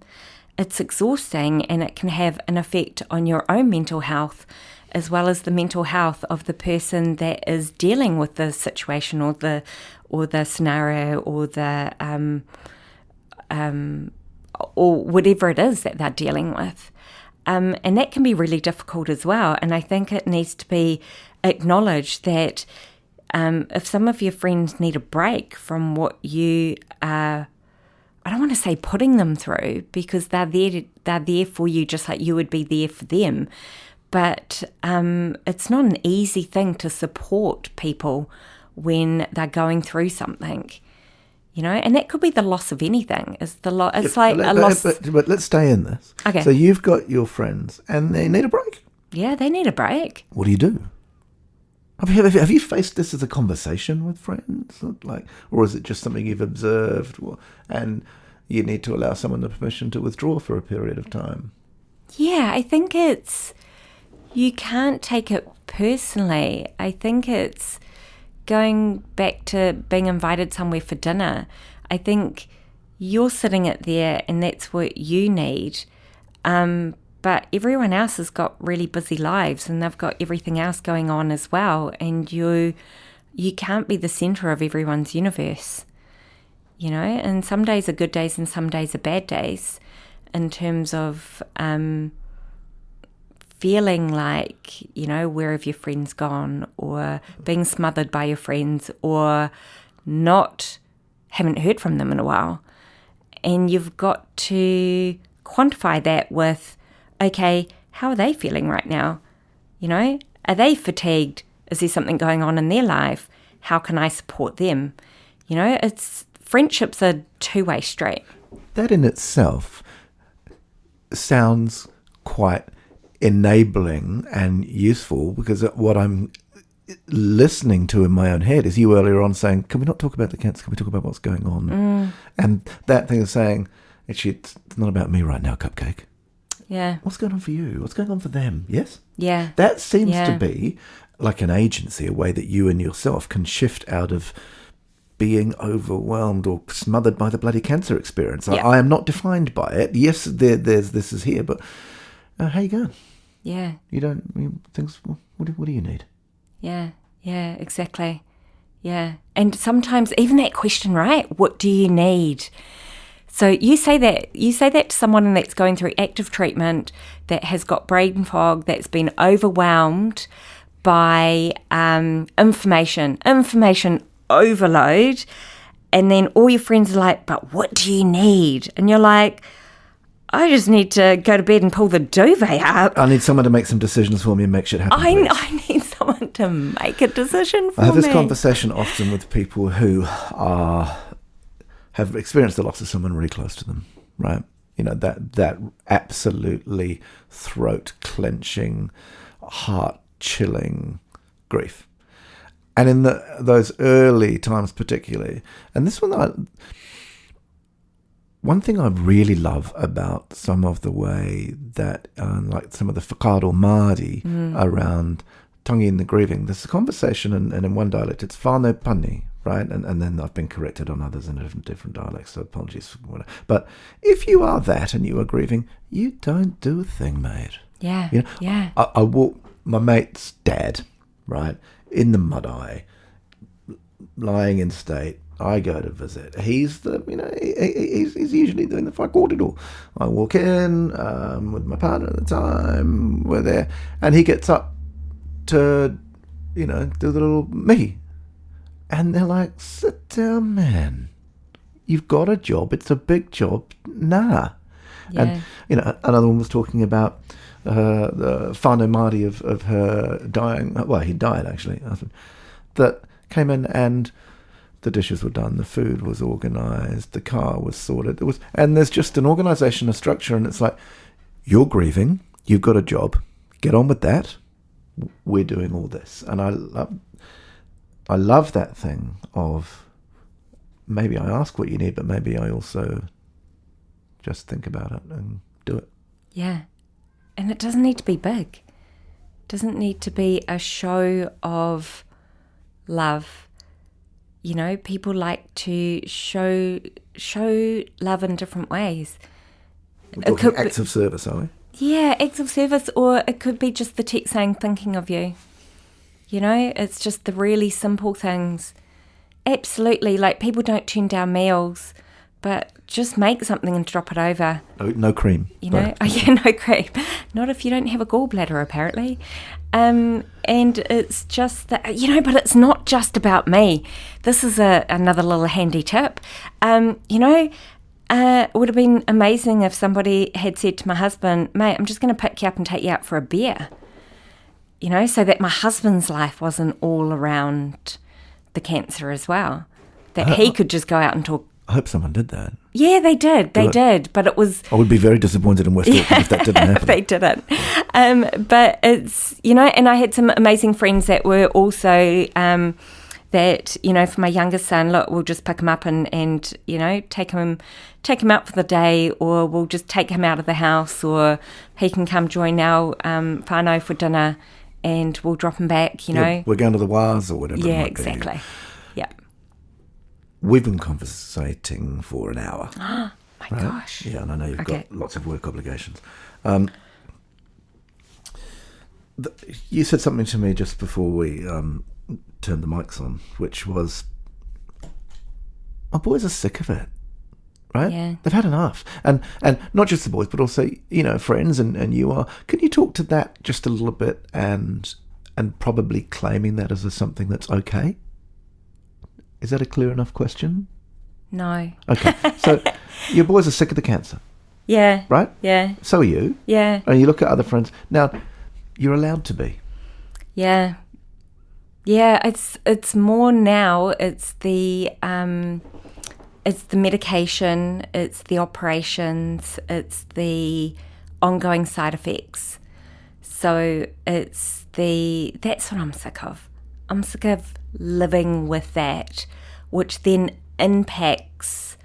it's exhausting, and it can have an effect on your own mental health, as well as the mental health of the person that is dealing with the situation or the scenario or the or whatever it is that they're dealing with. And that can be really difficult as well. And I think it needs to be acknowledged that if some of your friends need a break from what you are, I don't want to say putting them through, because they're there for you just like you would be there for them. But it's not an easy thing to support people when they're going through something, and that could be the loss of anything. It's like a loss. But let's stay in this. Okay. So you've got your friends, and they need a break. Yeah, they need a break. What do you do? Have you faced this as a conversation with friends, or is it just something you've observed, and you need to allow someone the permission to withdraw for a period of time? Yeah, I think you can't take it personally. I think it's going back to being invited somewhere for dinner. I think you're sitting it there and that's what you need. But everyone else has got really busy lives and they've got everything else going on as well. And you can't be the centre of everyone's universe, and some days are good days and some days are bad days in terms of feeling like, where have your friends gone, or being smothered by your friends, or haven't heard from them in a while. And you've got to quantify that with, okay, how are they feeling right now? Are they fatigued? Is there something going on in their life? How can I support them? Friendships are two-way street. That in itself sounds quite enabling and useful, because what I'm listening to in my own head is you earlier on saying, can we not talk about the cancer? Can we talk about what's going on? And that thing of saying, actually, it's not about me right now, Cupcake. Yeah. What's going on for you? What's going on for them? Yes? Yeah. That seems to be like an agency, a way that you and yourself can shift out of being overwhelmed or smothered by the bloody cancer experience. Yeah. I am not defined by it. Yes, there's this is here, but how you going? Yeah. Things. What do you need? Yeah. Yeah. Exactly. Yeah. And sometimes even that question, right? What do you need? So you say that to someone that's going through active treatment, that has got brain fog, that's been overwhelmed by information overload, and then all your friends are like, but what do you need? And you're like, I just need to go to bed and pull the duvet up. I need someone to make some decisions for me and make shit happen. I need someone to make a decision for me. I have this conversation often with people who have experienced the loss of someone really close to them, right? That absolutely throat-clenching, heart-chilling grief. And in those early times particularly, and this one thing I really love about some of the way that, like some of the whakaaro Māori around tangi in the grieving, there's a conversation, and in one dialect it's whānau pani, right? And then I've been corrected on others in different dialects, so apologies for whatever. But if you are that and you are grieving, you don't do a thing, mate. Yeah, yeah. I walk my mate's dad, right, in the mud-eye, lying in state. I go to visit. He's he's usually doing the whakōrero. I walk in with my partner at the time. We're there, and he gets up to, do the little mihi, and they're like, "Sit down, man. You've got a job. It's a big job. Nah." Yeah. And another one was talking about the whānau Māori of her dying. Well, he died actually. That came in and the dishes were done, the food was organised, the car was sorted. And there's just an organisation, a structure, and it's like, you're grieving, you've got a job, get on with that. We're doing all this, and I love that thing of maybe I ask what you need, but maybe I also just think about it and do it. Yeah, and it doesn't need to be big. It doesn't need to be a show of love. People like to show love in different ways. We're talking acts of service, are we? Yeah, acts of service, or it could be just the text saying thinking of you. It's just the really simple things. Absolutely, like people don't turn down meals, but just make something and drop it over. No cream. No cream. Not if you don't have a gallbladder, apparently. And it's just that, but it's not just about me. This is another little handy tip. It would have been amazing if somebody had said to my husband, mate, I'm just going to pick you up and take you out for a beer. So that my husband's life wasn't all around the cancer as well. That he could just go out and talk. I hope someone did that. Yeah, they did. They did. But it was... I would be very disappointed in West Auckland if that didn't happen. They didn't. But it's, and I had some amazing friends that were also... that, for my youngest son, look, we'll just pick him up and take him out for the day, or we'll just take him out of the house, or he can come join our whānau for dinner and we'll drop him back, Yeah, we're going to the Waz or whatever. Yeah, exactly. Yeah. We've been conversating for an hour. My gosh. Yeah, and I know you've got lots of work obligations. You said something to me just before we turned the mics on, which was, my boys are sick of it, right? Yeah. They've had enough. And not just the boys, but also, friends and you are. Can you talk to that just a little bit and probably claiming that as something that's okay? Is that a clear enough question? No. Okay. So your boys are sick of the cancer. Yeah. Right? Yeah. So are you. Yeah. And you look at other friends. Now, you're allowed to be. Yeah. Yeah, it's more now. It's the medication, it's the operations, it's the ongoing side effects. So that's what I'm sick of. I'm sick of living with that, which then impacts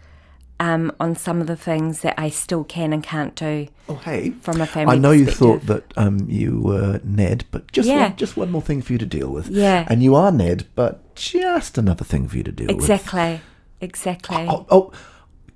on some of the things that I still can and can't do. Oh, hey. From a family I know you perspective. thought that you were Ned, but just one more thing for you to deal with. Yeah. And you are Ned, but just another thing for you to deal with. Exactly. Oh,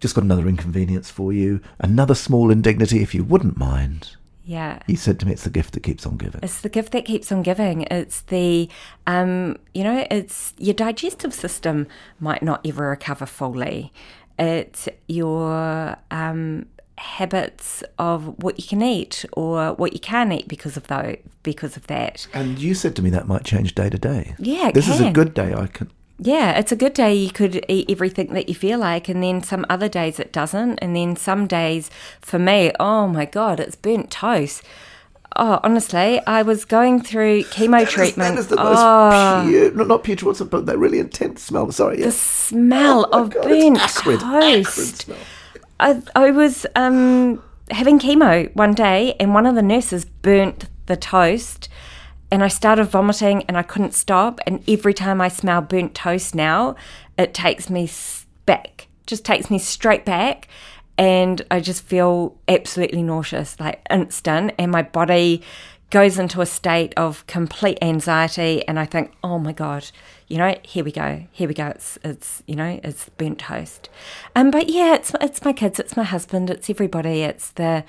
just got another inconvenience for you. Another small indignity, if you wouldn't mind. Yeah. You said to me it's the gift that keeps on giving. It's the gift that keeps on giving. It's the, it's your digestive system might not ever recover fully. It's your habits of what you can eat or what you can't eat because of that. And you said to me that might change day to day. Yeah, This is a good day. I can. Yeah, it's a good day you could eat everything that you feel like, and then some other days it doesn't, and then some days, for me, oh my God, it's burnt toast. Oh, honestly, I was going through chemo treatment. That is the most pure, not putrid, what's it, but that really intense smell. Sorry, yeah. The smell of God, burnt acrid toast. smell. I was having chemo one day, and one of the nurses burnt the toast, and I started vomiting and I couldn't stop. And every time I smell burnt toast now, it takes me back, just takes me straight back. And I just feel absolutely nauseous, like instant. And my body goes into a state of complete anxiety. And I think, oh my God, here we go. It's burnt toast. But yeah, it's my kids, it's my husband, it's everybody. It's the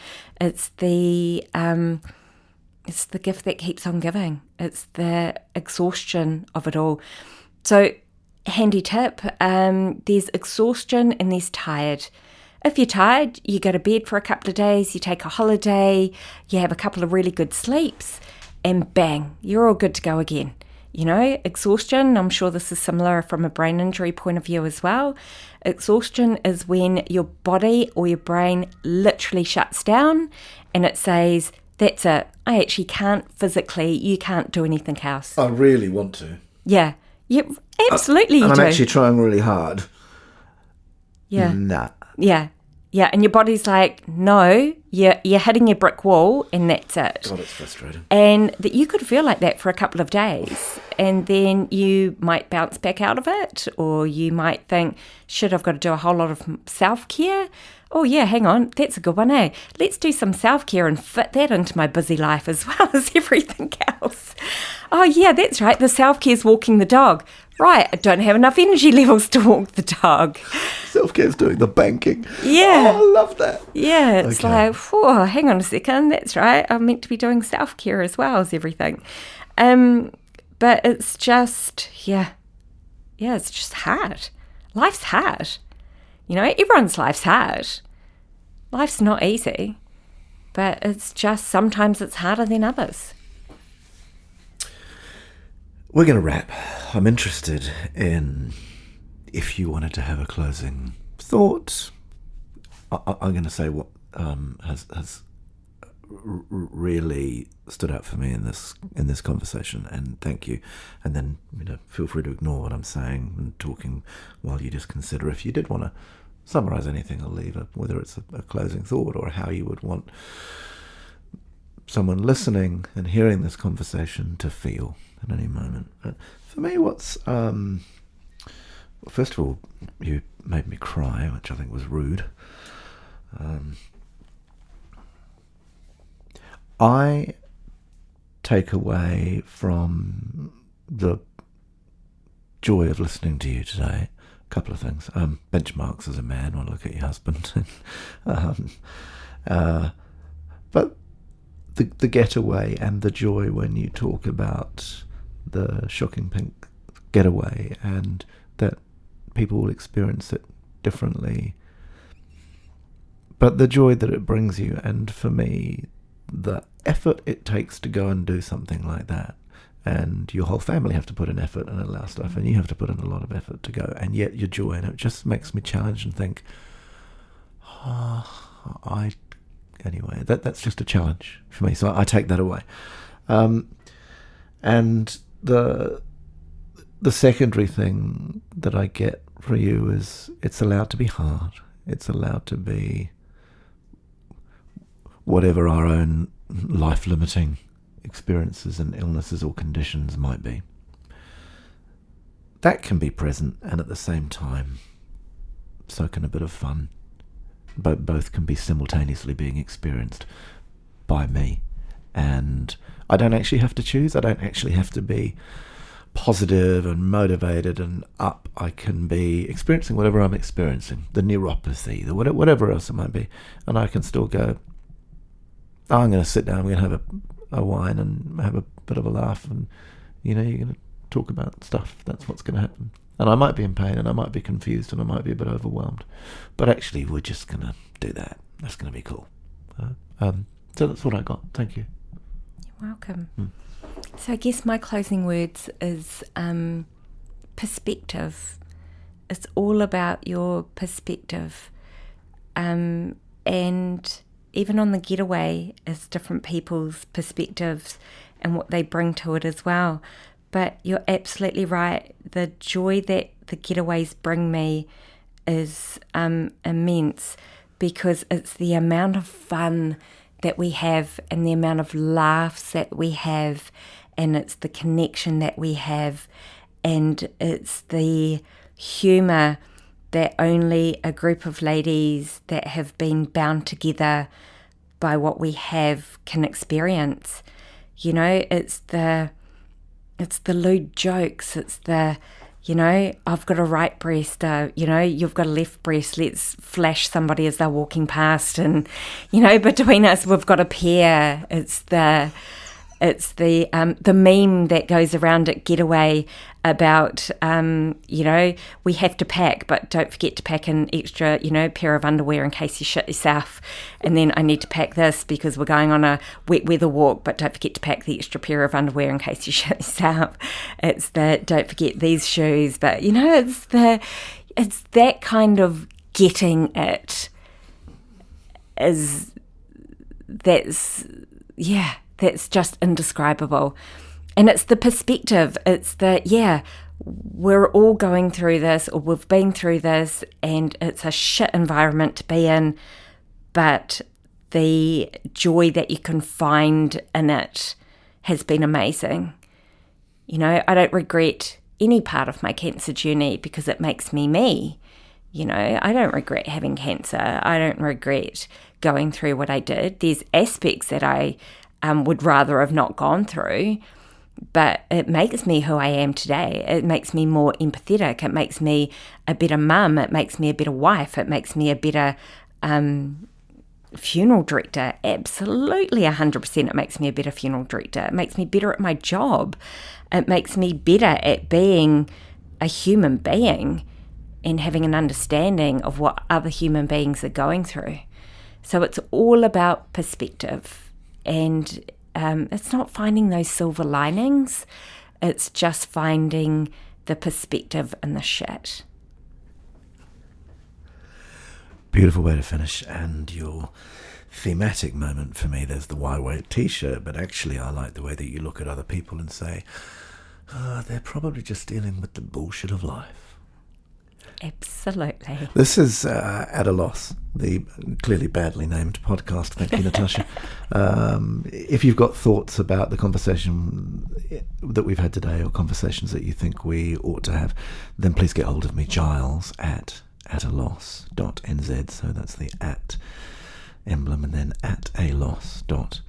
gift that keeps on giving. It's the exhaustion of it all. So, handy tip, there's exhaustion and there's tired. If you're tired, you go to bed for a couple of days, you take a holiday, you have a couple of really good sleeps, and bang, you're all good to go again. Exhaustion, I'm sure this is similar from a brain injury point of view as well. Exhaustion is when your body or your brain literally shuts down and it says, that's it. I actually can't physically, you can't do anything else. I really want to. Yeah. Absolutely you and do. I'm actually trying really hard. Yeah. Nah. Yeah. Yeah. And your body's like, no, you're hitting your brick wall and that's it. God, it's frustrating. And that you could feel like that for a couple of days. And then you might bounce back out of it, or you might think, shit, I've got to do a whole lot of self-care. Oh, yeah, hang on, that's a good one, eh? Let's do some self-care and fit that into my busy life as well as everything else. Oh, yeah, that's right, the self-care's walking the dog. Right, I don't have enough energy levels to walk the dog. Self-care's doing the banking. Yeah. Oh, I love that. Yeah, it's Okay. like, whoa, hang on a second, that's right, I'm meant to be doing self-care as well as everything. But it's just, it's just hard. Life's hard. Everyone's life's hard. Life's not easy, but it's just sometimes it's harder than others. We're going to wrap. I'm interested in if you wanted to have a closing thought. I'm going to say what has really stood out for me in this conversation, and thank you. And then feel free to ignore what I'm saying and talking while you just consider if you did want to summarize anything or leave it, whether it's a closing thought or how you would want someone listening and hearing this conversation to feel at any moment. But for me, what's first of all, you made me cry, which I think was rude. I take away from the joy of listening to you today a couple of things. Benchmarks as a man when I look at your husband. But the getaway and the joy when you talk about the shocking pink getaway and that people will experience it differently. But the joy that it brings you, and for me, the effort it takes to go and do something like that, and your whole family have to put in effort and allow stuff, and you have to put in a lot of effort to go, and yet your joy, and it just makes me challenge and think, anyway, that's just a challenge for me, so I take that away. And the secondary thing that I get for you is it's allowed to be hard. It's allowed to be whatever our own life-limiting experiences and illnesses or conditions might be. That can be present, and at the same time, so can a bit of fun both can be simultaneously being experienced by me. And I don't actually have to choose. I don't actually have to be positive and motivated and up. I can be experiencing whatever I'm experiencing, the neuropathy, the whatever else it might be, and I can still go, oh, I'm going to sit down, I'm going to have a wine and have a bit of a laugh, and you're going to talk about stuff. That's what's going to happen. And I might be in pain, and I might be confused, and I might be a bit overwhelmed, but actually we're just going to do that. That's going to be cool. So that's what I got. Thank you. You're welcome. So I guess my closing words is perspective. It's all about your perspective. And even on the getaway is different people's perspectives and what they bring to it as well. But you're absolutely right. The joy that the getaways bring me is immense, because it's the amount of fun that we have and the amount of laughs that we have, and it's the connection that we have, and it's the humour that only a group of ladies that have been bound together by what we have can experience. It's the lewd jokes, it's the, I've got a right breast, you've got a left breast, let's flash somebody as they're walking past, and, between us we've got a pair. It's the meme that goes around at Getaway about, we have to pack, but don't forget to pack an extra, pair of underwear in case you shit yourself. And then I need to pack this because we're going on a wet weather walk, but don't forget to pack the extra pair of underwear in case you shit yourself. It's the, don't forget these shoes. But, it's that kind of getting it that's just indescribable. And it's the perspective. It's the, we're all going through this, or we've been through this, and it's a shit environment to be in, but the joy that you can find in it has been amazing. I don't regret any part of my cancer journey because it makes me me. I don't regret having cancer. I don't regret going through what I did. There's aspects that I would rather have not gone through, but it makes me who I am today. It makes me more empathetic. It makes me a better mum. It makes me a better wife. It makes me a better funeral director. Absolutely 100% it makes me a better funeral director. It makes me better at my job. It makes me better at being a human being and having an understanding of what other human beings are going through. So it's all about perspective. And it's not finding those silver linings. It's just finding the perspective in the shit. Beautiful way to finish. And your thematic moment for me, there's the why wait t-shirt, but actually I like the way that you look at other people and say, they're probably just dealing with the bullshit of life. Absolutely. This is At a Loss, the clearly badly named podcast. Thank you, Natasha. If you've got thoughts about the conversation that we've had today, or conversations that you think we ought to have, then please get hold of me, Giles at ataloss.nz. So that's the at emblem and then ataloss.nz.